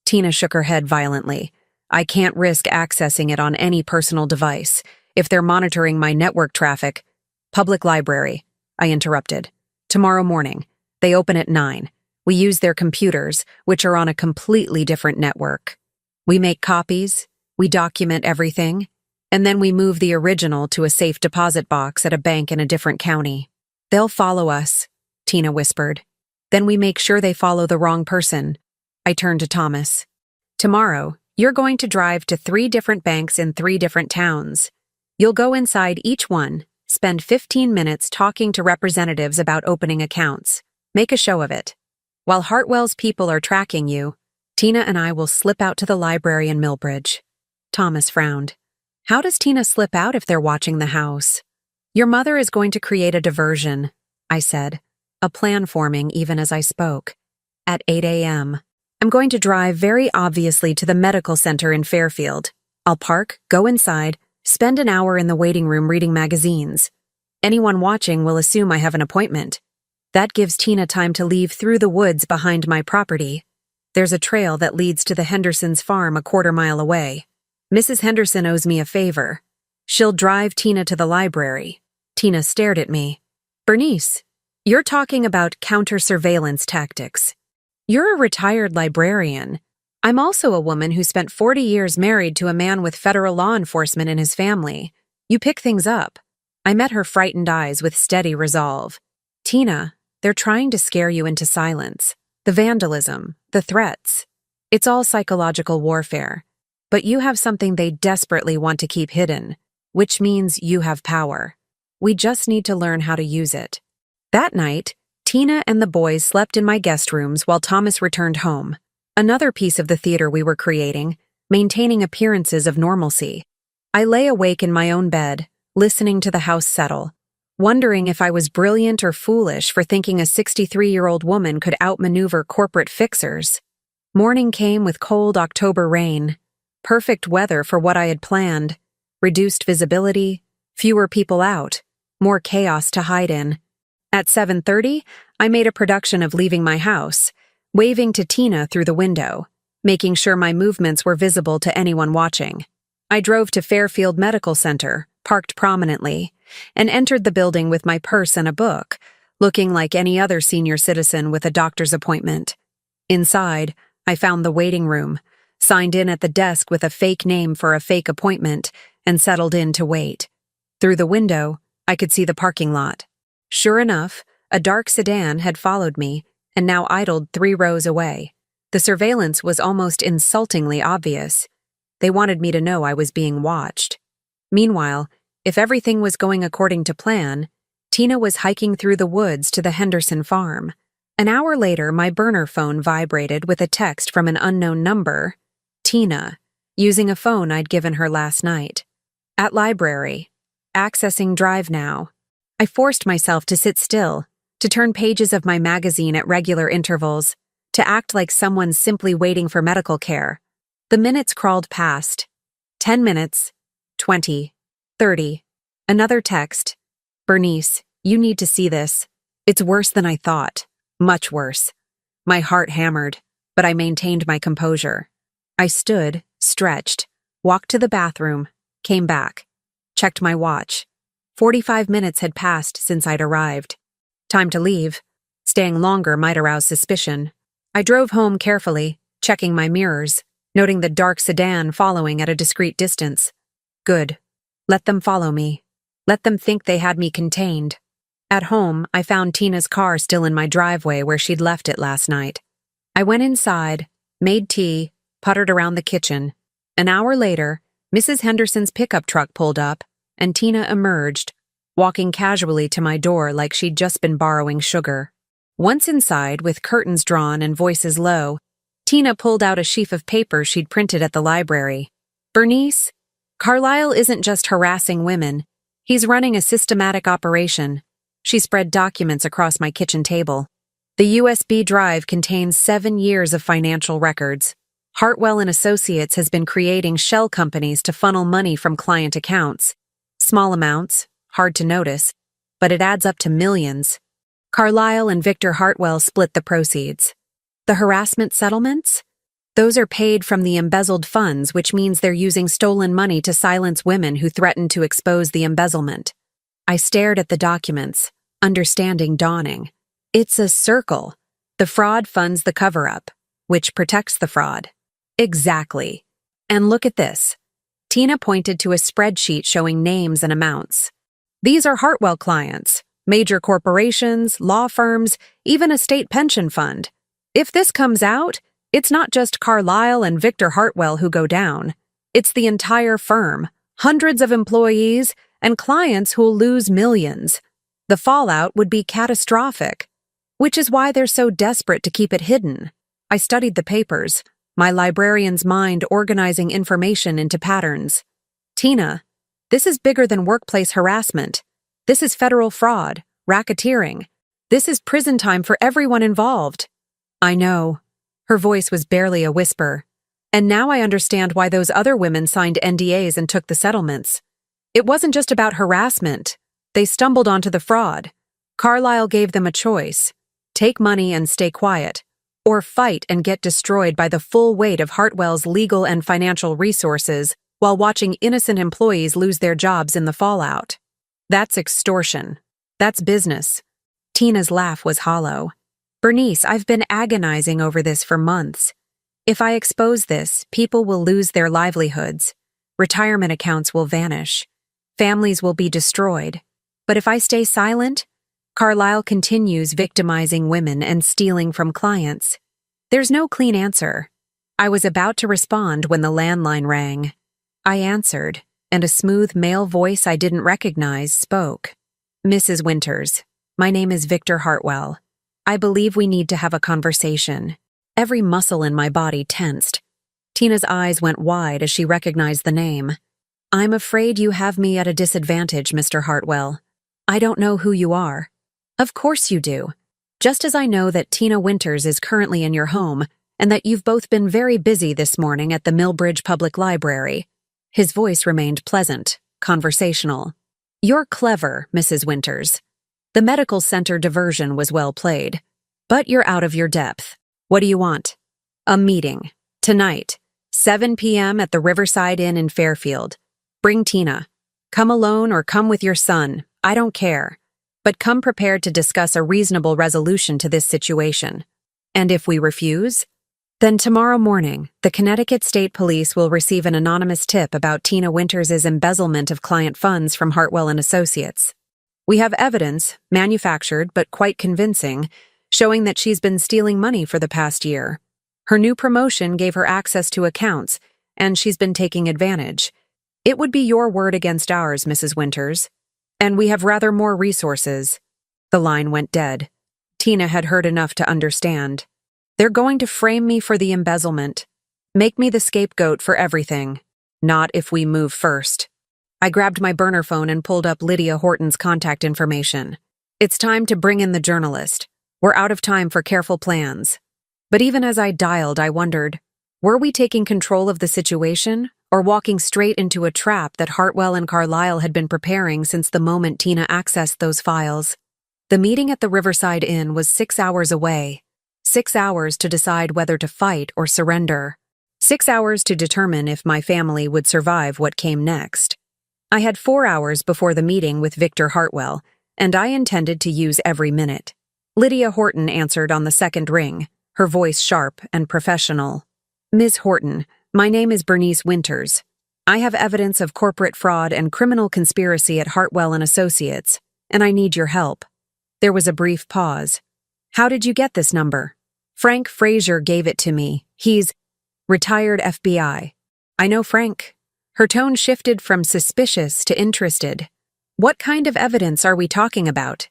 Tina shook her head violently. "I can't risk accessing it on any personal device. If they're monitoring my network traffic—" "Public library," I interrupted. "Tomorrow morning. They open at 9. We use their computers, which are on a completely different network. We make copies, we document everything, and then we move the original to a safe deposit box at a bank in a different county. They'll follow us," Tina whispered. "Then we make sure they follow the wrong person." I turned to Thomas. "Tomorrow, you're going to drive to 3 different banks in 3 different towns. You'll go inside each one, spend 15 minutes talking to representatives about opening accounts. Make a show of it. While Hartwell's people are tracking you, Tina and I will slip out to the library in Millbridge." Thomas frowned. "How does Tina slip out if they're watching the house?" "Your mother is going to create a diversion," I said, a plan forming even as I spoke. "At 8 a.m. I'm going to drive very obviously to the medical center in Fairfield. I'll park, go inside, spend an hour in the waiting room reading magazines. Anyone watching will assume I have an appointment. That gives Tina time to leave through the woods behind my property. There's a trail that leads to the Hendersons' farm a quarter-mile away. Mrs. Henderson owes me a favor. She'll drive Tina to the library." Tina stared at me. "Bernice, you're talking about counter-surveillance tactics. You're a retired librarian. I'm also a woman who spent 40 years married to a man with federal law enforcement in his family. You pick things up. I met her frightened eyes with steady resolve. Tina, they're trying to scare you into silence. The vandalism, the threats. It's all psychological warfare. But you have something they desperately want to keep hidden, which means you have power. We just need to learn how to use it. That night, Tina and the boys slept in my guest rooms while Thomas returned home. Another piece of the theater we were creating, maintaining appearances of normalcy. I lay awake in my own bed, listening to the house settle, wondering if I was brilliant or foolish for thinking a 63-year-old woman could outmaneuver corporate fixers. Morning came with cold October rain, perfect weather for what I had planned, reduced visibility, fewer people out, more chaos to hide in. At 7:30, I made a production of leaving my house, waving to Tina through the window, making sure my movements were visible to anyone watching. I drove to Fairfield Medical Center, parked prominently, and entered the building with my purse and a book, looking like any other senior citizen with a doctor's appointment. Inside, I found the waiting room, signed in at the desk with a fake name for a fake appointment, and settled in to wait. Through the window, I could see the parking lot. Sure enough, a dark sedan had followed me and now idled 3 rows away. The surveillance was almost insultingly obvious. They wanted me to know I was being watched. Meanwhile, if everything was going according to plan, Tina was hiking through the woods to the Henderson farm. An hour later, my burner phone vibrated with a text from an unknown number. Tina, using a phone I'd given her last night. At library. Accessing Drive now. I forced myself to sit still, to turn pages of my magazine at regular intervals, to act like someone simply waiting for medical care. The minutes crawled past. 10 minutes, 20, 30. Another text. Bernice, you need to see this. It's worse than I thought. Much worse. My heart hammered, but I maintained my composure. I stood, stretched, walked to the bathroom, came back, checked my watch. 45 minutes had passed since I'd arrived. Time to leave. Staying longer might arouse suspicion. I drove home carefully, checking my mirrors, noting the dark sedan following at a discreet distance. Good. Let them follow me. Let them think they had me contained. At home, I found Tina's car still in my driveway where she'd left it last night. I went inside, made tea, puttered around the kitchen. An hour later, Mrs. Henderson's pickup truck pulled up, and Tina emerged, walking casually to my door like she'd just been borrowing sugar. Once inside, with curtains drawn and voices low, Tina pulled out a sheaf of papers she'd printed at the library. Bernice, Carlisle isn't just harassing women. He's running a systematic operation. She spread documents across my kitchen table. The USB drive contains 7 years of financial records. Hartwell and Associates has been creating shell companies to funnel money from client accounts. Small amounts, hard to notice, but it adds up to millions. Carlisle and Victor Hartwell split the proceeds. The harassment settlements? Those are paid from the embezzled funds, which means they're using stolen money to silence women who threaten to expose the embezzlement. I stared at the documents, understanding dawning. It's a circle. The fraud funds the cover-up, which protects the fraud. Exactly. And look at this. Tina pointed to a spreadsheet showing names and amounts. These are Hartwell clients, major corporations, law firms, even a state pension fund. If this comes out, it's not just Carlisle and Victor Hartwell who go down. It's the entire firm, hundreds of employees, and clients who'll lose millions. The fallout would be catastrophic, which is why they're so desperate to keep it hidden. I studied the papers, my librarian's mind organizing information into patterns. Tina, this is bigger than workplace harassment. This is federal fraud, racketeering. This is prison time for everyone involved. I know. Her voice was barely a whisper. And now I understand why those other women signed NDAs and took the settlements. It wasn't just about harassment. They stumbled onto the fraud. Carlisle gave them a choice. Take money and stay quiet, or fight and get destroyed by the full weight of Hartwell's legal and financial resources while watching innocent employees lose their jobs in the fallout. That's extortion. That's business. Tina's laugh was hollow. Bernice, I've been agonizing over this for months. If I expose this, people will lose their livelihoods. Retirement accounts will vanish. Families will be destroyed. But if I stay silent, Carlisle continues victimizing women and stealing from clients. There's no clean answer. I was about to respond when the landline rang. I answered, and a smooth male voice I didn't recognize spoke. Mrs. Winters, my name is Victor Hartwell. I believe we need to have a conversation. Every muscle in my body tensed. Tina's eyes went wide as she recognized the name. I'm afraid you have me at a disadvantage, Mr. Hartwell. I don't know who you are. Of course you do. Just as I know that Tina Winters is currently in your home and that you've both been very busy this morning at the Millbridge Public Library. His voice remained pleasant, conversational. You're clever, Mrs. Winters. The medical center diversion was well played. But you're out of your depth. What do you want? A meeting. Tonight, 7 p.m. at the Riverside Inn in Fairfield. Bring Tina. Come alone or come with your son. I don't care. But come prepared to discuss a reasonable resolution to this situation. And if we refuse? Then tomorrow morning, the Connecticut State Police will receive an anonymous tip about Tina Winters' embezzlement of client funds from Hartwell and Associates. We have evidence, manufactured but quite convincing, showing that she's been stealing money for the past year. Her new promotion gave her access to accounts, and she's been taking advantage. It would be your word against ours, Mrs. Winters. And we have rather more resources. The line went dead. Tina had heard enough to understand. They're going to frame me for the embezzlement. Make me the scapegoat for everything. Not if we move first. I grabbed my burner phone and pulled up Lydia Horton's contact information. It's time to bring in the journalist. We're out of time for careful plans. But even as I dialed, I wondered, were we taking control of the situation or walking straight into a trap that Hartwell and Carlisle had been preparing since the moment Tina accessed those files? The meeting at the Riverside Inn was 6 hours away. 6 hours to decide whether to fight or surrender. 6 hours to determine if my family would survive what came next. I had 4 hours before the meeting with Victor Hartwell, and I intended to use every minute. Lydia Horton answered on the second ring, her voice sharp and professional. Ms. Horton, my name is Bernice Winters. I have evidence of corporate fraud and criminal conspiracy at Hartwell and Associates, and I need your help. There was a brief pause. How did you get this number? Frank Frazier gave it to me. He's retired FBI. I know Frank. Her tone shifted from suspicious to interested. What kind of evidence are we talking about?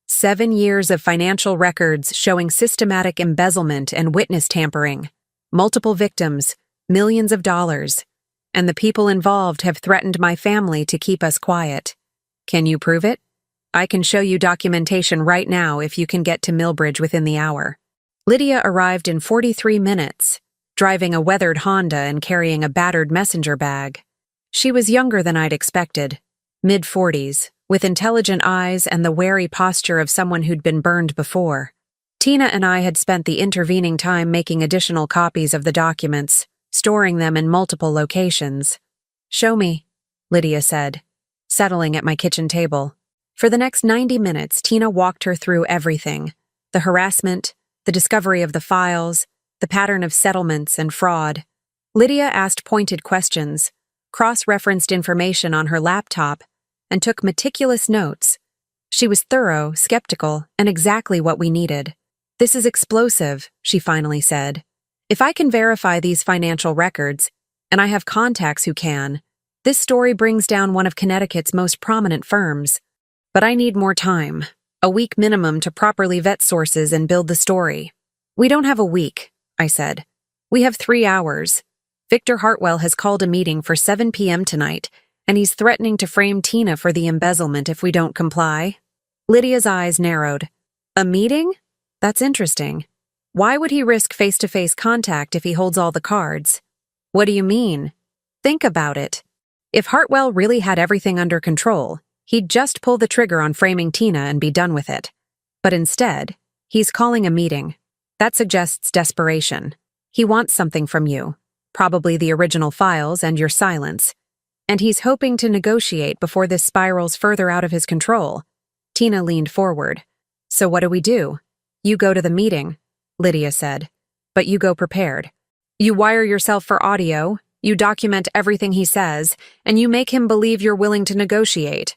7 years of financial records showing systematic embezzlement and witness tampering. Multiple victims, millions of dollars. And the people involved have threatened my family to keep us quiet. Can you prove it? I can show you documentation right now if you can get to Millbridge within the hour. Lydia arrived in 43 minutes, driving a weathered Honda and carrying a battered messenger bag. She was younger than I'd expected, mid-40s, with intelligent eyes and the wary posture of someone who'd been burned before. Tina and I had spent the intervening time making additional copies of the documents, storing them in multiple locations. Show me, Lydia said, settling at my kitchen table. For the next 90 minutes, Tina walked her through everything: the harassment, the discovery of the files, the pattern of settlements and fraud. Lydia asked pointed questions, cross-referenced information on her laptop, and took meticulous notes. She was thorough, skeptical, and exactly what we needed. This is explosive, she finally said. If I can verify these financial records, and I have contacts who can, this story brings down one of Connecticut's most prominent firms. But I need more time, a week minimum to properly vet sources and build the story. We don't have a week, I said. We have 3 hours. Victor Hartwell has called a meeting for 7 p.m. tonight, and he's threatening to frame Tina for the embezzlement if we don't comply. Lydia's eyes narrowed. A meeting? That's interesting. Why would he risk face-to-face contact if he holds all the cards? What do you mean? Think about it. If Hartwell really had everything under control, he'd just pull the trigger on framing Tina and be done with it. But instead, he's calling a meeting. That suggests desperation. He wants something from you, probably the original files and your silence. And he's hoping to negotiate before this spirals further out of his control. Tina leaned forward. So what do we do? You go to the meeting, Lydia said, but you go prepared. You wire yourself for audio, you document everything he says, and you make him believe you're willing to negotiate.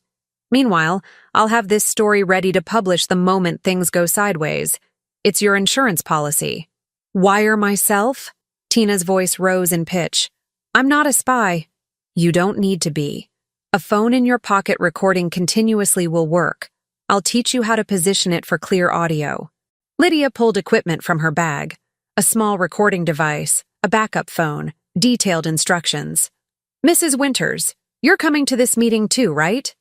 Meanwhile, I'll have this story ready to publish the moment things go sideways. It's your insurance policy. Wire myself? Tina's voice rose in pitch. I'm not a spy. You don't need to be. A phone in your pocket recording continuously will work. I'll teach you how to position it for clear audio. Lydia pulled equipment from her bag. A small recording device, a backup phone, detailed instructions. Mrs. Winters, you're coming to this meeting too, right?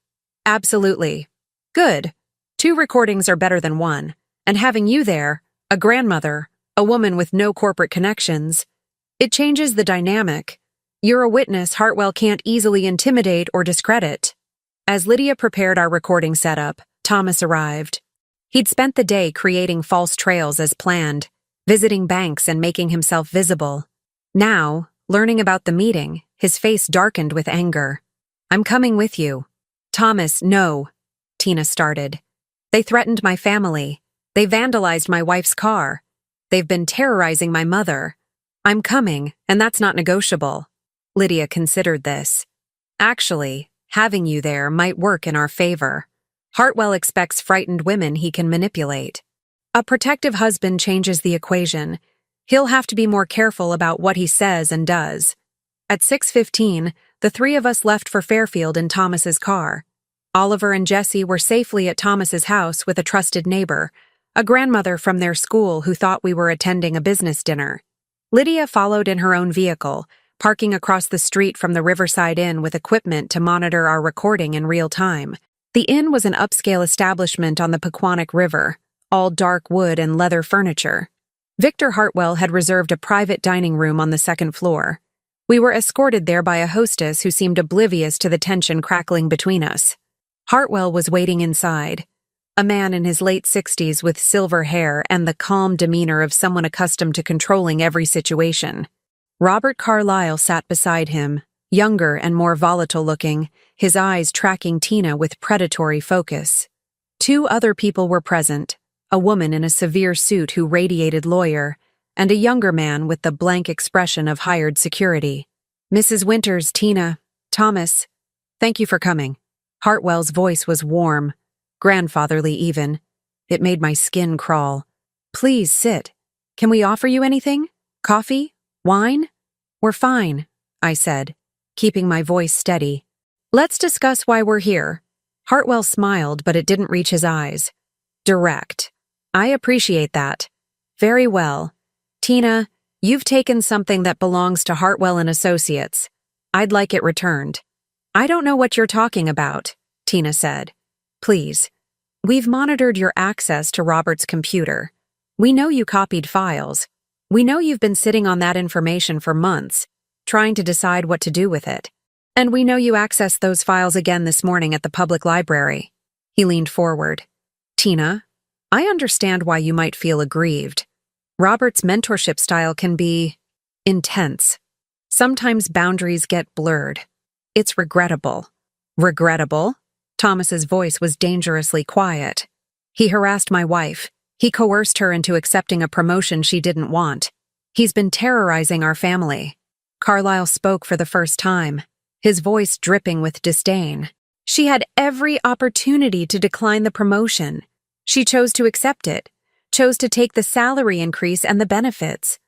Absolutely. Good. 2 recordings are better than 1. And having you there, a grandmother, a woman with no corporate connections, it changes the dynamic. You're a witness Hartwell can't easily intimidate or discredit. As Lydia prepared our recording setup, Thomas arrived. He'd spent the day creating false trails as planned, visiting banks and making himself visible. Now, learning about the meeting, his face darkened with anger. I'm coming with you. Thomas, no, Tina started. They threatened my family. They vandalized my wife's car. They've been terrorizing my mother. I'm coming, and that's not negotiable. Lydia considered this. Actually, having you there might work in our favor. Hartwell expects frightened women he can manipulate. A protective husband changes the equation. He'll have to be more careful about what he says and does. At 6:15, the 3 of us left for Fairfield in Thomas's car. Oliver and Jessie were safely at Thomas's house with a trusted neighbor, a grandmother from their school who thought we were attending a business dinner. Lydia followed in her own vehicle, parking across the street from the Riverside Inn with equipment to monitor our recording in real time. The inn was an upscale establishment on the Pequannock River, all dark wood and leather furniture. Victor Hartwell had reserved a private dining room on the 2nd floor. We were escorted there by a hostess who seemed oblivious to the tension crackling between us. Hartwell was waiting inside, a man in his late 60s with silver hair and the calm demeanor of someone accustomed to controlling every situation. Robert Carlyle sat beside him, younger and more volatile-looking, his eyes tracking Tina with predatory focus. 2 other people were present, a woman in a severe suit who radiated lawyer, and a younger man with the blank expression of hired security. Mrs. Winters, Tina, Thomas, thank you for coming. Hartwell's voice was warm, grandfatherly even. It made my skin crawl. Please sit. Can we offer you anything? Coffee? Wine? We're fine, I said, keeping my voice steady. Let's discuss why we're here. Hartwell smiled, but it didn't reach his eyes. Direct. I appreciate that. Very well. Tina, you've taken something that belongs to Hartwell and Associates. I'd like it returned. I don't know what you're talking about, Tina said. Please. We've monitored your access to Robert's computer. We know you copied files. We know you've been sitting on that information for months, trying to decide what to do with it. And we know you accessed those files again this morning at the public library. He leaned forward. Tina, I understand why you might feel aggrieved. Robert's mentorship style can be intense. Sometimes boundaries get blurred. It's regrettable. Regrettable? Thomas's voice was dangerously quiet. He harassed my wife. He coerced her into accepting a promotion she didn't want. He's been terrorizing our family. Carlyle spoke for the first time, his voice dripping with disdain. She had every opportunity to decline the promotion. She chose to accept it, chose to take the salary increase and the benefits.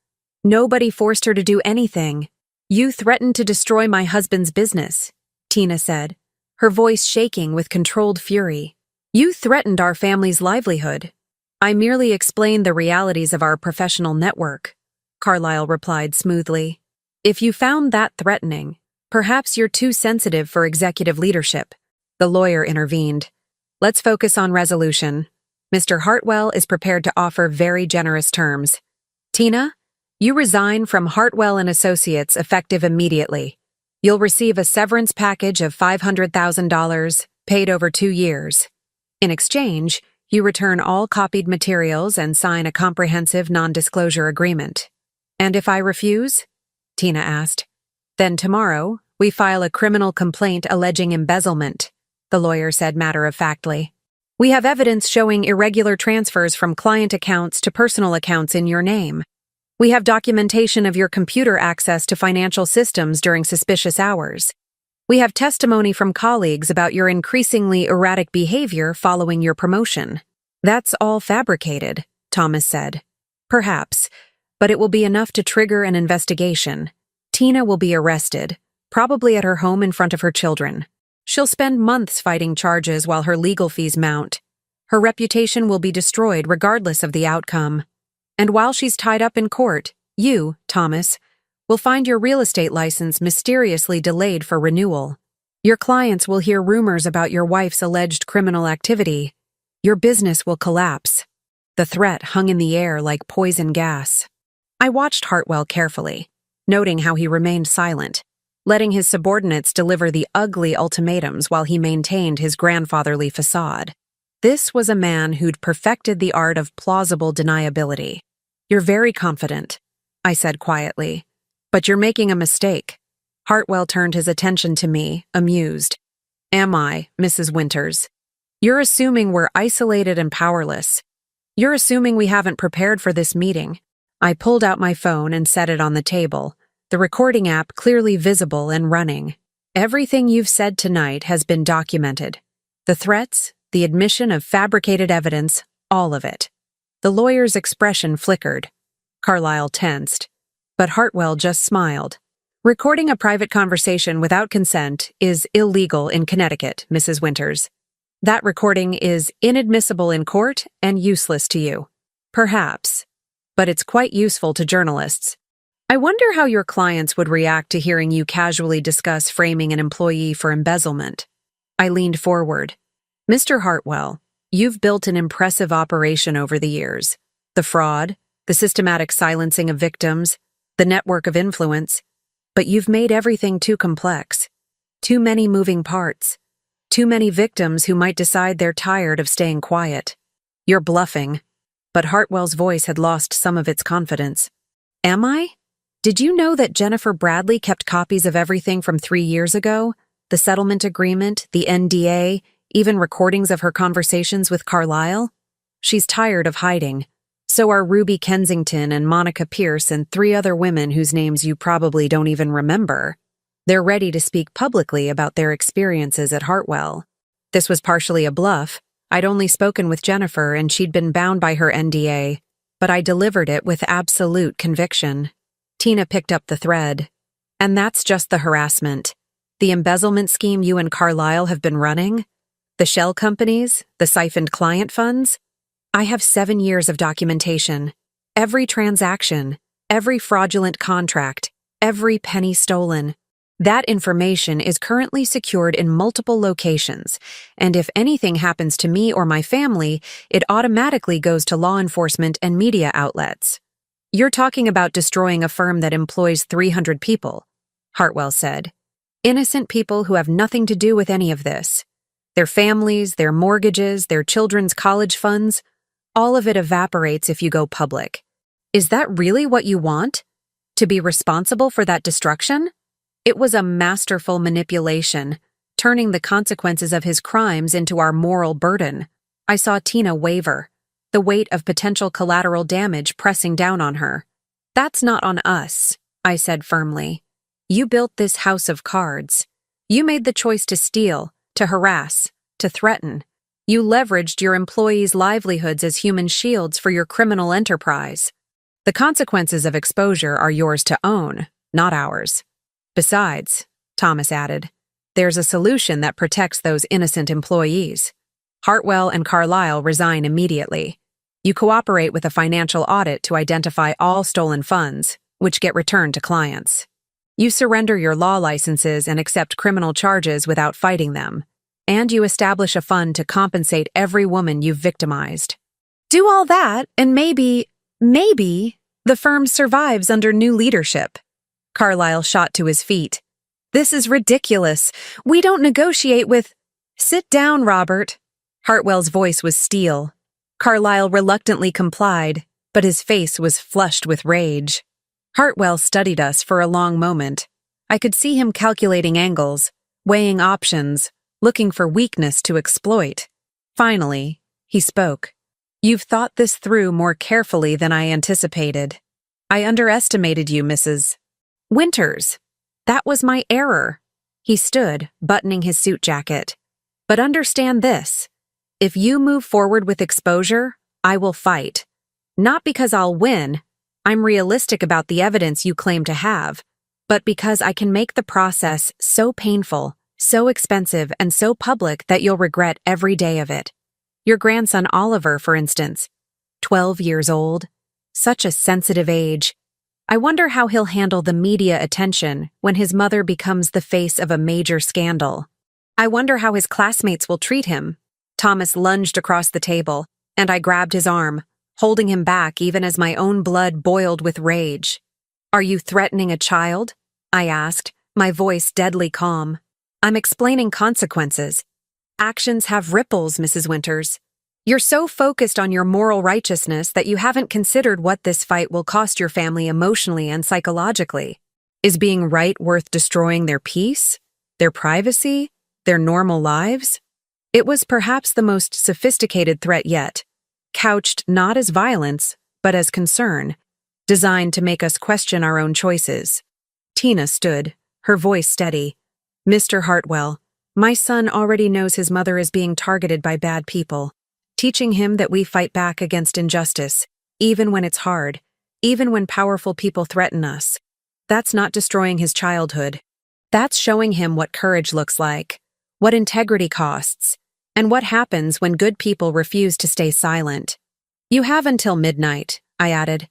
Nobody forced her to do anything. You threatened to destroy my husband's business, Tina said, her voice shaking with controlled fury. You threatened our family's livelihood. I merely explained the realities of our professional network, Carlyle replied smoothly. If you found that threatening, perhaps you're too sensitive for executive leadership. The lawyer intervened. Let's focus on resolution. Mr. Hartwell is prepared to offer very generous terms. Tina, you resign from Hartwell and Associates effective immediately. You'll receive a severance package of $500,000 paid over 2 years. In exchange, you return all copied materials and sign a comprehensive non-disclosure agreement. And if I refuse? Tina asked. Then tomorrow, we file a criminal complaint alleging embezzlement, the lawyer said matter-of-factly. We have evidence showing irregular transfers from client accounts to personal accounts in your name. We have documentation of your computer access to financial systems during suspicious hours. We have testimony from colleagues about your increasingly erratic behavior following your promotion. That's all fabricated, Thomas said. Perhaps, but it will be enough to trigger an investigation. Tina will be arrested, probably at her home in front of her children. She'll spend months fighting charges while her legal fees mount. Her reputation will be destroyed regardless of the outcome. And while she's tied up in court, you, Thomas, will find your real estate license mysteriously delayed for renewal. Your clients will hear rumors about your wife's alleged criminal activity. Your business will collapse. The threat hung in the air like poison gas. I watched Hartwell carefully, noting how he remained silent, letting his subordinates deliver the ugly ultimatums while he maintained his grandfatherly facade. This was a man who'd perfected the art of plausible deniability. "You're very confident," I said quietly. "But you're making a mistake." Hartwell turned his attention to me, amused. "Am I, Mrs. Winters? You're assuming we're isolated and powerless. You're assuming we haven't prepared for this meeting." I pulled out my phone and set it on the table, the recording app clearly visible and running. "Everything you've said tonight has been documented. The threats, the admission of fabricated evidence, all of it." The lawyer's expression flickered. Carlyle tensed, but Hartwell just smiled. "Recording a private conversation without consent is illegal in Connecticut, Mrs. Winters. That recording is inadmissible in court and useless to you. Perhaps, but it's quite useful to journalists. I wonder how your clients would react to hearing you casually discuss framing an employee for embezzlement." I leaned forward. "Mr. Hartwell, you've built an impressive operation over the years. The fraud, the systematic silencing of victims, the network of influence. But you've made everything too complex. Too many moving parts. Too many victims who might decide they're tired of staying quiet. You're bluffing." But Hartwell's voice had lost some of its confidence. "Am I? Did you know that Jennifer Bradley kept copies of everything from 3 years ago? The settlement agreement, the NDA, even recordings of her conversations with Carlyle? She's tired of hiding. So are Ruby Kensington and Monica Pierce and 3 other women whose names you probably don't even remember. They're ready to speak publicly about their experiences at Hartwell." This was partially a bluff. I'd only spoken with Jennifer and she'd been bound by her NDA, but I delivered it with absolute conviction. Tina picked up the thread. "And that's just the harassment. The embezzlement scheme you and Carlyle have been running? The shell companies? The siphoned client funds? I have 7 years of documentation. Every transaction, every fraudulent contract, every penny stolen. That information is currently secured in multiple locations, and if anything happens to me or my family, it automatically goes to law enforcement and media outlets." "You're talking about destroying a firm that employs 300 people, Hartwell said. "Innocent people who have nothing to do with any of this. Their families, their mortgages, their children's college funds, all of it evaporates if you go public. Is that really what you want? To be responsible for that destruction?" It was a masterful manipulation, turning the consequences of his crimes into our moral burden. I saw Tina waver, the weight of potential collateral damage pressing down on her. "That's not on us," I said firmly. "You built this house of cards. You made the choice to steal, to harass, to threaten. You leveraged your employees' livelihoods as human shields for your criminal enterprise. The consequences of exposure are yours to own, not ours. Besides," Thomas added, "there's a solution that protects those innocent employees. Hartwell and Carlyle resign immediately. You cooperate with a financial audit to identify all stolen funds, which get returned to clients. You surrender your law licenses and accept criminal charges without fighting them. And you establish a fund to compensate every woman you've victimized. Do all that, and maybe, the firm survives under new leadership." Carlyle shot to his feet. "This is ridiculous. We don't negotiate with—" "Sit down, Robert." Hartwell's voice was steel. Carlyle reluctantly complied, but his face was flushed with rage. Hartwell studied us for a long moment. I could see him calculating angles, weighing options, looking for weakness to exploit. Finally, he spoke. You've thought this through more carefully than I anticipated. I underestimated you, Mrs. Winters. That was my error. He stood, buttoning his suit jacket. But understand this. If you move forward with exposure, I will fight. Not because I'll win. I'm realistic about the evidence you claim to have, but because I can make the process so painful, so expensive, and so public that you'll regret every day of it. Your grandson Oliver, for instance, 12 years old, such a sensitive age. I wonder how he'll handle the media attention when his mother becomes the face of a major scandal. I wonder how his classmates will treat him. Thomas lunged across the table, and I grabbed his arm, holding him back even as my own blood boiled with rage. Are you threatening a child? I asked, my voice deadly calm. I'm explaining consequences. Actions have ripples, Mrs. Winters. You're so focused on your moral righteousness that you haven't considered what this fight will cost your family emotionally and psychologically. Is being right worth destroying their peace, their privacy, their normal lives? It was perhaps the most sophisticated threat yet, couched not as violence, but as concern, designed to make us question our own choices. Tina stood, her voice steady. Mr. Hartwell, my son already knows his mother is being targeted by bad people, teaching him that we fight back against injustice, even when it's hard, even when powerful people threaten us. That's not destroying his childhood. That's showing him what courage looks like, what integrity costs, and what happens when good people refuse to stay silent. You have until midnight, I added.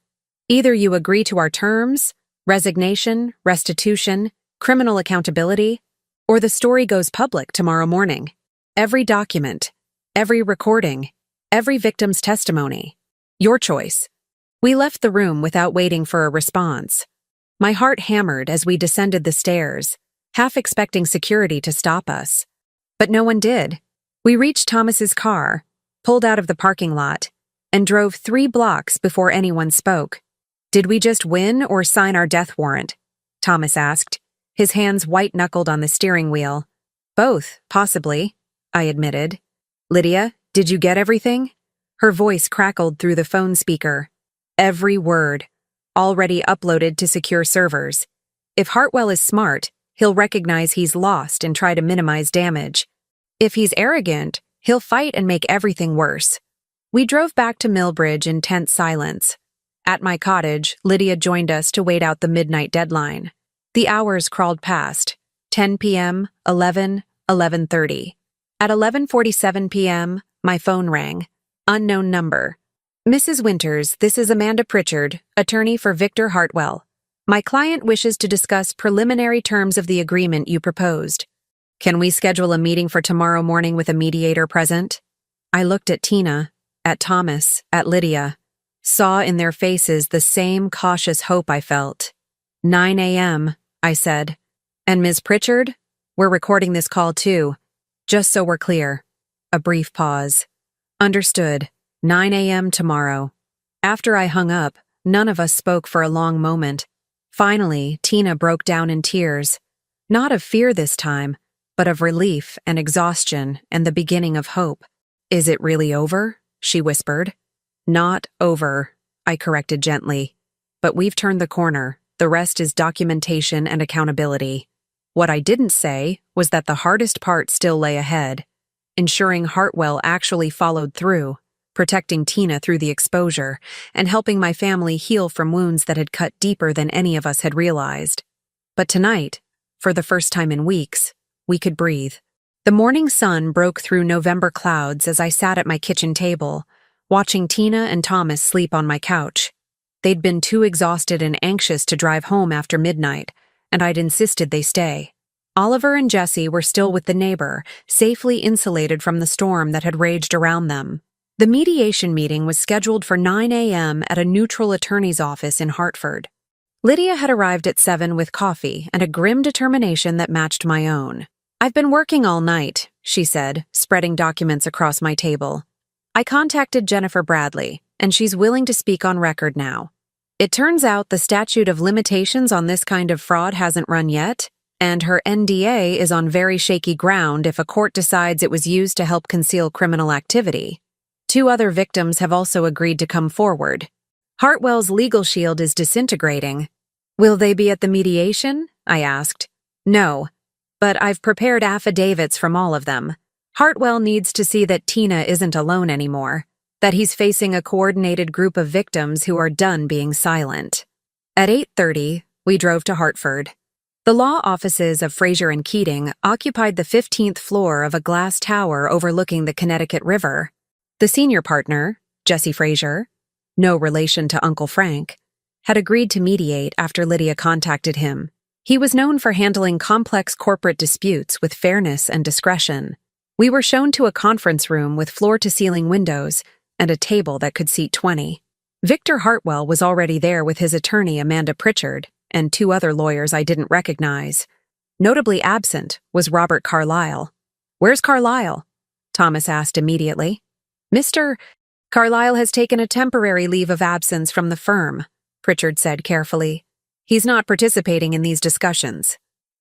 Either you agree to our terms, resignation, restitution, criminal accountability, or the story goes public tomorrow morning. Every document, every recording, every victim's testimony. Your choice. We left the room without waiting for a response. My heart hammered as we descended the stairs, half expecting security to stop us. But no one did. We reached Thomas's car, pulled out of the parking lot, and drove 3 blocks before anyone spoke. Did we just win or sign our death warrant? Thomas asked, his hands white-knuckled on the steering wheel. Both, possibly, I admitted. Lydia, did you get everything? Her voice crackled through the phone speaker. Every word, already uploaded to secure servers. If Hartwell is smart, he'll recognize he's lost and try to minimize damage. If he's arrogant, he'll fight and make everything worse. We drove back to Millbridge in tense silence. At my cottage, Lydia joined us to wait out the midnight deadline. The hours crawled past. 10 p.m., 11, 11:30. At 11:47 p.m., my phone rang. Unknown number. Mrs. Winters, this is Amanda Pritchard, attorney for Victor Hartwell. My client wishes to discuss preliminary terms of the agreement you proposed. Can we schedule a meeting for tomorrow morning with a mediator present? I looked at Tina, at Thomas, at Lydia, saw in their faces the same cautious hope I felt. 9 a.m., I said. And Ms. Pritchard, we're recording this call too, just so we're clear. A brief pause. Understood. 9 a.m. tomorrow. After I hung up, none of us spoke for a long moment. Finally, Tina broke down in tears. Not of fear this time, but of relief and exhaustion and the beginning of hope. Is it really over? She whispered. Not over, I corrected gently. But we've turned the corner. The rest is documentation and accountability. What I didn't say was that the hardest part still lay ahead, ensuring Hartwell actually followed through, protecting Tina through the exposure, and helping my family heal from wounds that had cut deeper than any of us had realized. But tonight, for the first time in weeks, we could breathe. The morning sun broke through November clouds as I sat at my kitchen table, watching Tina and Thomas sleep on my couch. They'd been too exhausted and anxious to drive home after midnight, and I'd insisted they stay. Oliver and Jesse were still with the neighbor, safely insulated from the storm that had raged around them. The mediation meeting was scheduled for 9 a.m. at a neutral attorney's office in Hartford. Lydia had arrived at 7 with coffee and a grim determination that matched my own. I've been working all night, she said, spreading documents across my table. I contacted Jennifer Bradley, and she's willing to speak on record now. It turns out the statute of limitations on this kind of fraud hasn't run yet, and her NDA is on very shaky ground if a court decides it was used to help conceal criminal activity. 2 other victims have also agreed to come forward. Hartwell's legal shield is disintegrating. Will they be at the mediation? I asked. No, but I've prepared affidavits from all of them. Hartwell needs to see that Tina isn't alone anymore, that he's facing a coordinated group of victims who are done being silent. At 8:30, we drove to Hartford. The law offices of Fraser and Keating occupied the 15th floor of a glass tower overlooking the Connecticut River. The senior partner, Jesse Fraser, no relation to Uncle Frank, had agreed to mediate after Lydia contacted him. He was known for handling complex corporate disputes with fairness and discretion. We were shown to a conference room with floor-to-ceiling windows and a table that could seat 20. Victor Hartwell was already there with his attorney Amanda Pritchard and 2 other lawyers I didn't recognize. Notably absent was Robert Carlyle. "Where's Carlyle?" Thomas asked immediately. "Mr. Carlyle has taken a temporary leave of absence from the firm," Pritchard said carefully. "He's not participating in these discussions."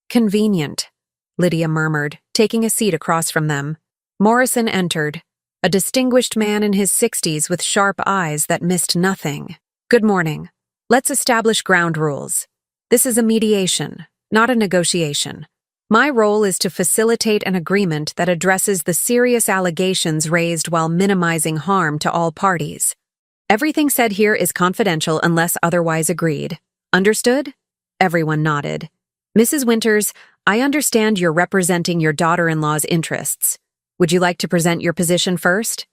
"Convenient," Lydia murmured, taking a seat across from them. Morrison entered, a distinguished man in his 60s with sharp eyes that missed nothing. "Good morning. Let's establish ground rules. This is a mediation, not a negotiation. My role is to facilitate an agreement that addresses the serious allegations raised while minimizing harm to all parties. Everything said here is confidential unless otherwise agreed. Understood?" Everyone nodded. "Mrs. Winters, I understand you're representing your daughter-in-law's interests. Would you like to present your position first?"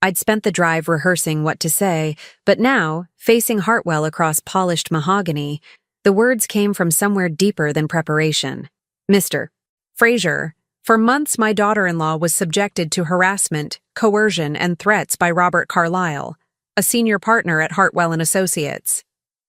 I'd spent the drive rehearsing what to say, but now, facing Hartwell across polished mahogany, the words came from somewhere deeper than preparation. "Mr. Fraser, for months my daughter-in-law was subjected to harassment, coercion, and threats by Robert Carlyle, a senior partner at Hartwell & Associates.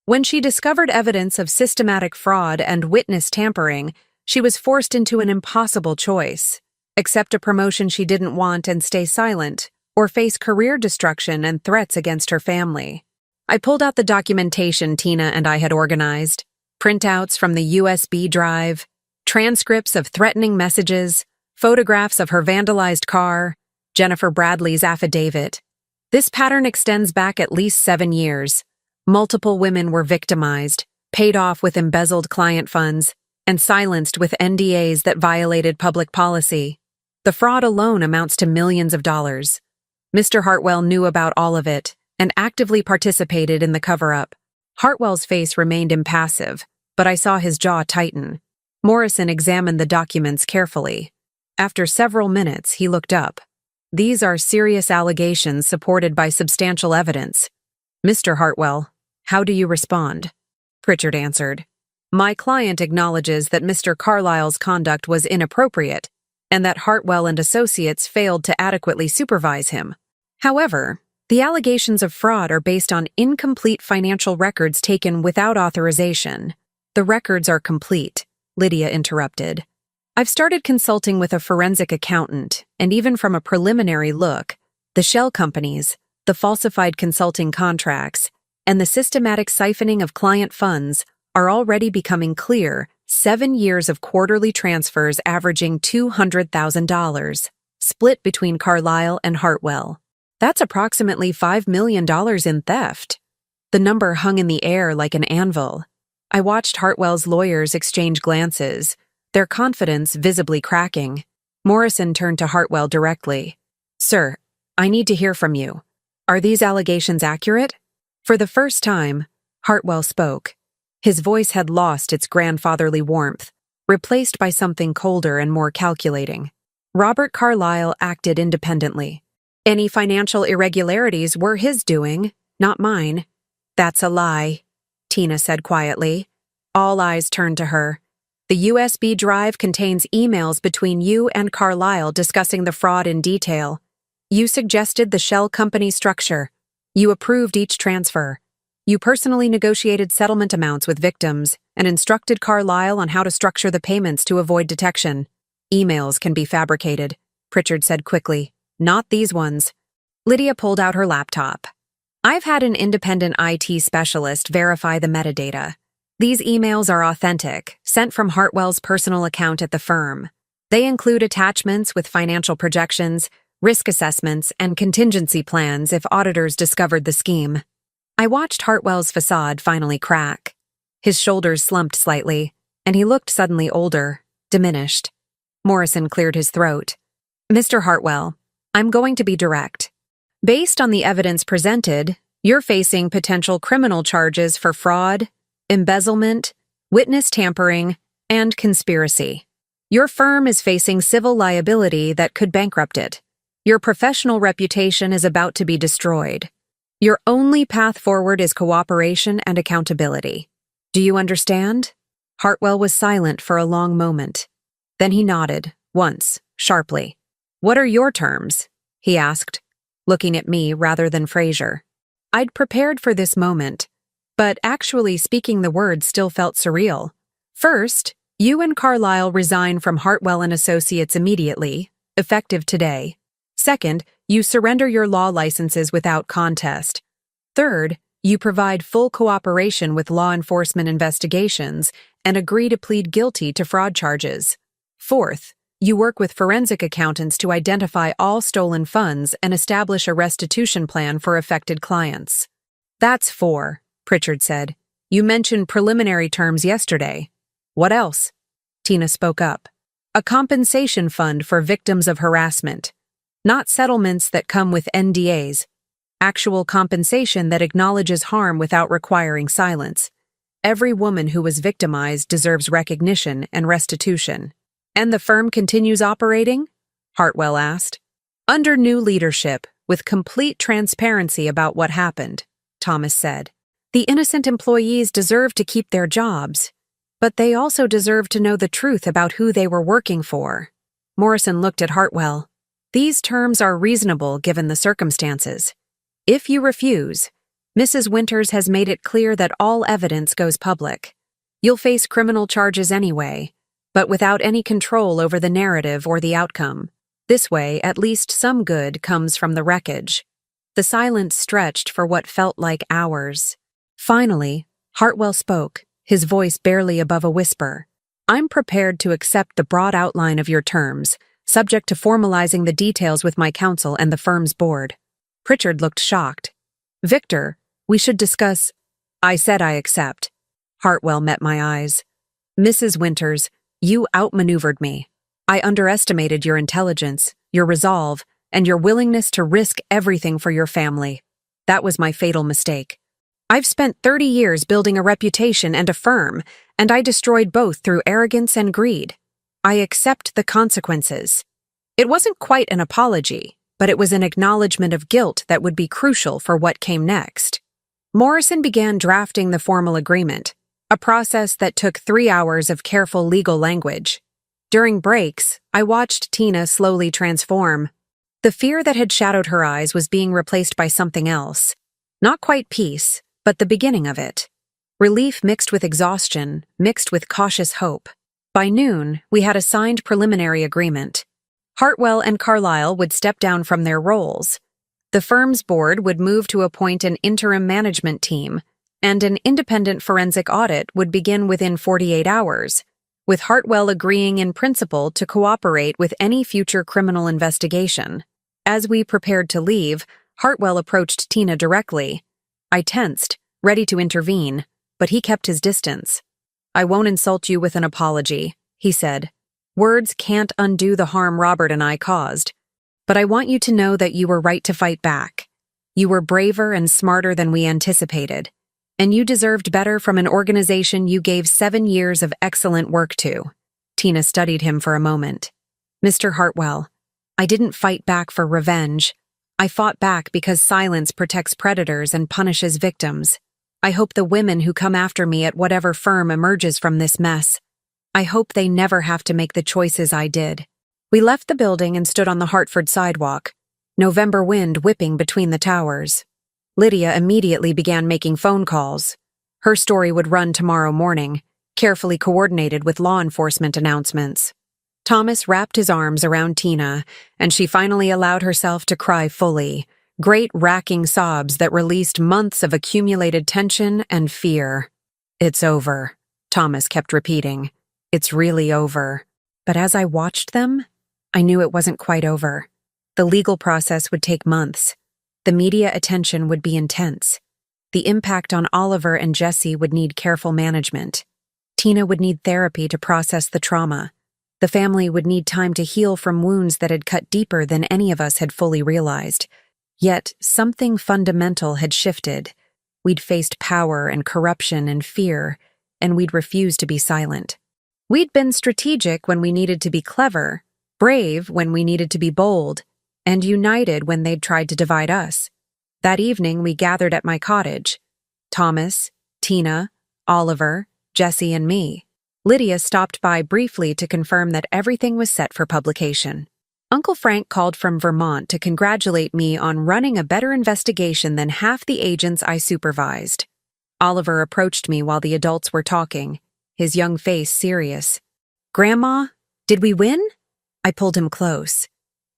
When she discovered evidence of systematic fraud and witness tampering, she was forced into an impossible choice: accept a promotion she didn't want and stay silent, or face career destruction and threats against her family. I pulled out the documentation Tina and I had organized, printouts from the USB drive, transcripts of threatening messages, photographs of her vandalized car, Jennifer Bradley's affidavit. This pattern extends back at least 7 years. Multiple women were victimized, paid off with embezzled client funds, and silenced with NDAs that violated public policy. The fraud alone amounts to millions of dollars. Mr. Hartwell knew about all of it and actively participated in the cover-up. Hartwell's face remained impassive, but I saw his jaw tighten. Morrison examined the documents carefully. After several minutes, he looked up. "These are serious allegations supported by substantial evidence. Mr. Hartwell, how do you respond?" Pritchard answered. "My client acknowledges that Mr. Carlyle's conduct was inappropriate and that Hartwell and Associates failed to adequately supervise him. However, the allegations of fraud are based on incomplete financial records taken without authorization." "The records are complete," Lydia interrupted. "I've started consulting with a forensic accountant, and even from a preliminary look, the shell companies, the falsified consulting contracts, and the systematic siphoning of client funds are already becoming clear. 7 years of quarterly transfers averaging $200,000, split between Carlyle and Hartwell. That's approximately $5 million in theft." The number hung in the air like an anvil. I watched Hartwell's lawyers exchange glances, their confidence visibly cracking. Morrison turned to Hartwell directly. "Sir, I need to hear from you. Are these allegations accurate?" For the first time, Hartwell spoke. His voice had lost its grandfatherly warmth, replaced by something colder and more calculating. "Robert Carlyle acted independently. Any financial irregularities were his doing, not mine." "That's a lie," Tina said quietly. All eyes turned to her. "The USB drive contains emails between you and Carlyle discussing the fraud in detail. You suggested the shell company structure. You approved each transfer. You personally negotiated settlement amounts with victims and instructed Carlyle on how to structure the payments to avoid detection. Emails can be fabricated," Pritchard said quickly. "Not these ones." Lydia pulled out her laptop. "I've had an independent IT specialist verify the metadata. These emails are authentic, sent from Hartwell's personal account at the firm. They include attachments with financial projections, risk assessments, and contingency plans if auditors discovered the scheme. I watched Hartwell's facade finally crack. His shoulders slumped slightly, and he looked suddenly older, diminished. Morrison cleared his throat. Mr. Hartwell, I'm going to be direct. Based on the evidence presented, you're facing potential criminal charges for fraud, embezzlement, witness tampering, and conspiracy. Your firm is facing civil liability that could bankrupt it. Your professional reputation is about to be destroyed. Your only path forward is cooperation and accountability. Do you understand? Hartwell was silent for a long moment. Then he nodded, once, sharply. What are your terms? He asked, looking at me rather than Fraser. I'd prepared for this moment, but actually speaking the words still felt surreal. First, you and Carlyle resign from Hartwell and Associates immediately, effective today. Second, you surrender your law licenses without contest. Third, you provide full cooperation with law enforcement investigations and agree to plead guilty to fraud charges. Fourth, you work with forensic accountants to identify all stolen funds and establish a restitution plan for affected clients. That's 4, Pritchard said. You mentioned preliminary terms yesterday. What else? Tina spoke up. A compensation fund for victims of harassment. Not settlements that come with NDAs. Actual compensation that acknowledges harm without requiring silence. Every woman who was victimized deserves recognition and restitution. And the firm continues operating? Hartwell asked. Under new leadership, with complete transparency about what happened, Thomas said. The innocent employees deserve to keep their jobs, but they also deserve to know the truth about who they were working for. Morrison looked at Hartwell. These terms are reasonable given the circumstances. If you refuse, Mrs. Winters has made it clear that all evidence goes public. You'll face criminal charges anyway, but without any control over the narrative or the outcome. This way, at least some good comes from the wreckage. The silence stretched for what felt like hours. Finally, Hartwell spoke, his voice barely above a whisper. I'm prepared to accept the broad outline of your terms, subject to formalizing the details with my counsel and the firm's board. Pritchard looked shocked. Victor, we should discuss. I said I accept. Hartwell met my eyes. Mrs. Winters, you outmaneuvered me. I underestimated your intelligence, your resolve, and your willingness to risk everything for your family. That was my fatal mistake. I've spent 30 years building a reputation and a firm, and I destroyed both through arrogance and greed. I accept the consequences. It wasn't quite an apology, but it was an acknowledgement of guilt that would be crucial for what came next. Morrison began drafting the formal agreement, a process that took 3 hours of careful legal language. During breaks, I watched Tina slowly transform. The fear that had shadowed her eyes was being replaced by something else. Not quite peace, but the beginning of it. Relief mixed with exhaustion, mixed with cautious hope. By noon, we had a signed preliminary agreement. Hartwell and Carlyle would step down from their roles. The firm's board would move to appoint an interim management team, and an independent forensic audit would begin within 48 hours, with Hartwell agreeing in principle to cooperate with any future criminal investigation. As we prepared to leave, Hartwell approached Tina directly. I tensed, ready to intervene, but he kept his distance. I won't insult you with an apology, he said. Words can't undo the harm Robert and I caused. But I want you to know that you were right to fight back. You were braver and smarter than we anticipated. And you deserved better from an organization you gave 7 years of excellent work to. Tina studied him for a moment. Mr. Hartwell, I didn't fight back for revenge. I fought back because silence protects predators and punishes victims. I hope the women who come after me at whatever firm emerges from this mess. I hope they never have to make the choices I did. We left the building and stood on the Hartford sidewalk, November wind whipping between the towers. Lydia immediately began making phone calls. Her story would run tomorrow morning, carefully coordinated with law enforcement announcements. Thomas wrapped his arms around Tina, and she finally allowed herself to cry fully, great racking sobs that released months of accumulated tension and fear. "It's over," Thomas kept repeating. "It's really over." But as I watched them, I knew it wasn't quite over. The legal process would take months. The media attention would be intense. The impact on Oliver and Jesse would need careful management. Tina would need therapy to process the trauma. The family would need time to heal from wounds that had cut deeper than any of us had fully realized. Yet, something fundamental had shifted. We'd faced power and corruption and fear, and we'd refused to be silent. We'd been strategic when we needed to be clever, brave when we needed to be bold, and united when they'd tried to divide us. That evening, we gathered at my cottage. Thomas, Tina, Oliver, Jesse, and me. Lydia stopped by briefly to confirm that everything was set for publication. Uncle Frank called from Vermont to congratulate me on running a better investigation than half the agents I supervised. Oliver approached me while the adults were talking, his young face serious. "Grandma, did we win?" I pulled him close.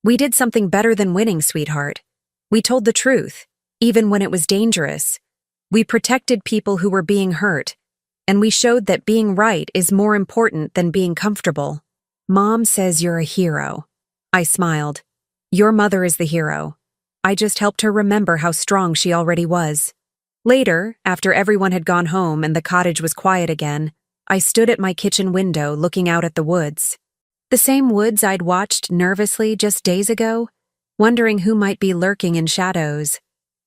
"We did something better than winning, sweetheart. We told the truth, even when it was dangerous. We protected people who were being hurt, and we showed that being right is more important than being comfortable." "Mom says you're a hero." I smiled. "Your mother is the hero. I just helped her remember how strong she already was." Later, after everyone had gone home and the cottage was quiet again, I stood at my kitchen window looking out at the woods. The same woods I'd watched nervously just days ago, wondering who might be lurking in shadows.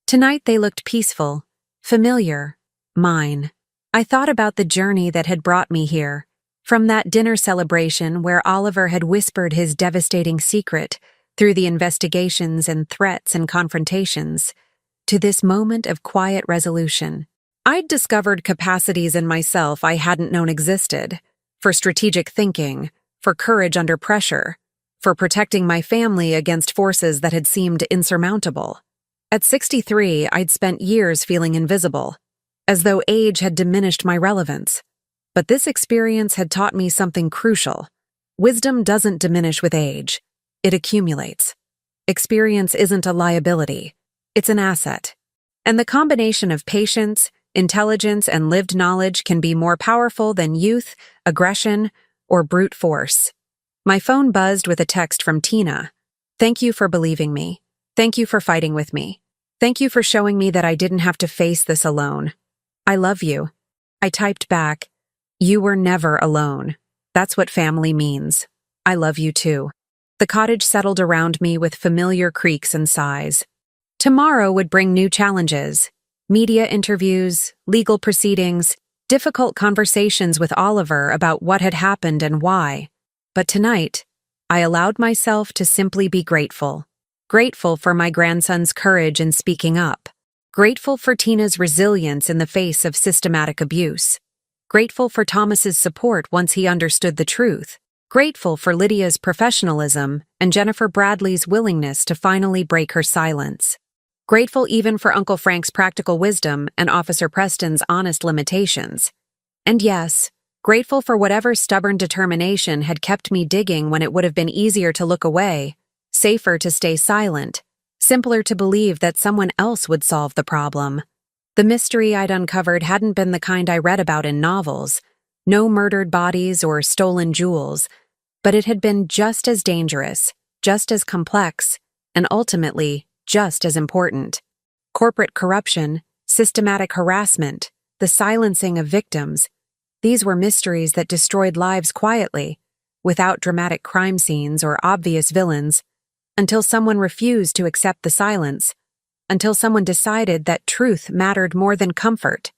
Tonight they looked peaceful, familiar, mine. I thought about the journey that had brought me here, from that dinner celebration where Oliver had whispered his devastating secret, through the investigations and threats and confrontations, to this moment of quiet resolution. I'd discovered capacities in myself I hadn't known existed, for strategic thinking, for courage under pressure, for protecting my family against forces that had seemed insurmountable. At 63, I'd spent years feeling invisible, as though age had diminished my relevance. But this experience had taught me something crucial. Wisdom doesn't diminish with age. It accumulates. Experience isn't a liability. It's an asset. And the combination of patience, intelligence, and lived knowledge can be more powerful than youth, aggression, or brute force. My phone buzzed with a text from Tina. "Thank you for believing me. Thank you for fighting with me. Thank you for showing me that I didn't have to face this alone. I love you." I typed back, "You were never alone. That's what family means. I love you too." The cottage settled around me with familiar creaks and sighs. Tomorrow would bring new challenges. Media interviews, legal proceedings, difficult conversations with Oliver about what had happened and why. But tonight, I allowed myself to simply be grateful. Grateful for my grandson's courage in speaking up. Grateful for Tina's resilience in the face of systematic abuse. Grateful for Thomas's support once he understood the truth. Grateful for Lydia's professionalism and Jennifer Bradley's willingness to finally break her silence. Grateful even for Uncle Frank's practical wisdom and Officer Preston's honest limitations. And yes, grateful for whatever stubborn determination had kept me digging when it would have been easier to look away, safer to stay silent, simpler to believe that someone else would solve the problem. The mystery I'd uncovered hadn't been the kind I read about in novels, no murdered bodies or stolen jewels, but it had been just as dangerous, just as complex, and ultimately just as important. Corporate corruption, systematic harassment, the silencing of victims, these were mysteries that destroyed lives quietly, without dramatic crime scenes or obvious villains, until someone refused to accept the silence, until someone decided that truth mattered more than comfort,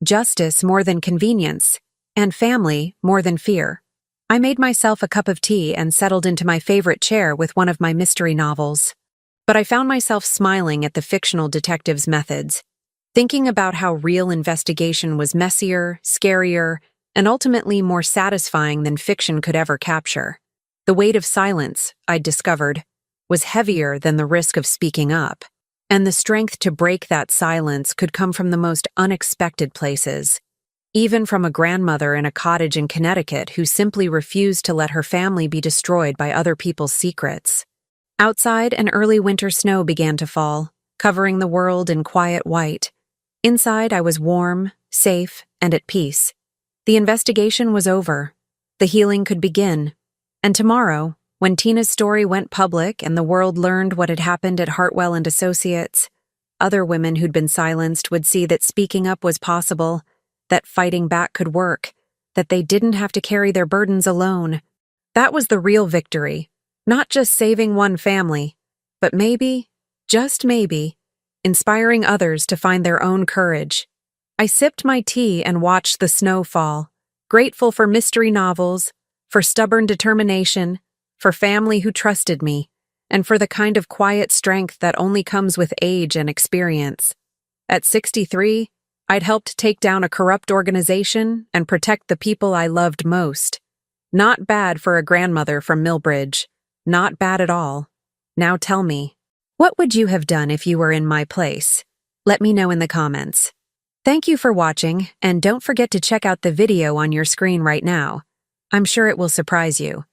justice more than convenience, and family more than fear. I made myself a cup of tea and settled into my favorite chair with one of my mystery novels. But I found myself smiling at the fictional detective's methods, thinking about how real investigation was messier, scarier, and ultimately more satisfying than fiction could ever capture. The weight of silence, I'd discovered, was heavier than the risk of speaking up, and the strength to break that silence could come from the most unexpected places. Even from a grandmother in a cottage in Connecticut who simply refused to let her family be destroyed by other people's secrets. Outside, an early winter snow began to fall, covering the world in quiet white. Inside, I was warm, safe, and at peace. The investigation was over. The healing could begin. And tomorrow, when Tina's story went public and the world learned what had happened at Hartwell and Associates, other women who'd been silenced would see that speaking up was possible, that fighting back could work, that they didn't have to carry their burdens alone. That was the real victory, not just saving one family, but maybe, just maybe, inspiring others to find their own courage. I sipped my tea and watched the snow fall, grateful for mystery novels, for stubborn determination, for family who trusted me, and for the kind of quiet strength that only comes with age and experience. At 63, I'd helped take down a corrupt organization and protect the people I loved most. Not bad for a grandmother from Millbridge. Not bad at all. Now tell me, what would you have done if you were in my place? Let me know in the comments. Thank you for watching, and don't forget to check out the video on your screen right now. I'm sure it will surprise you.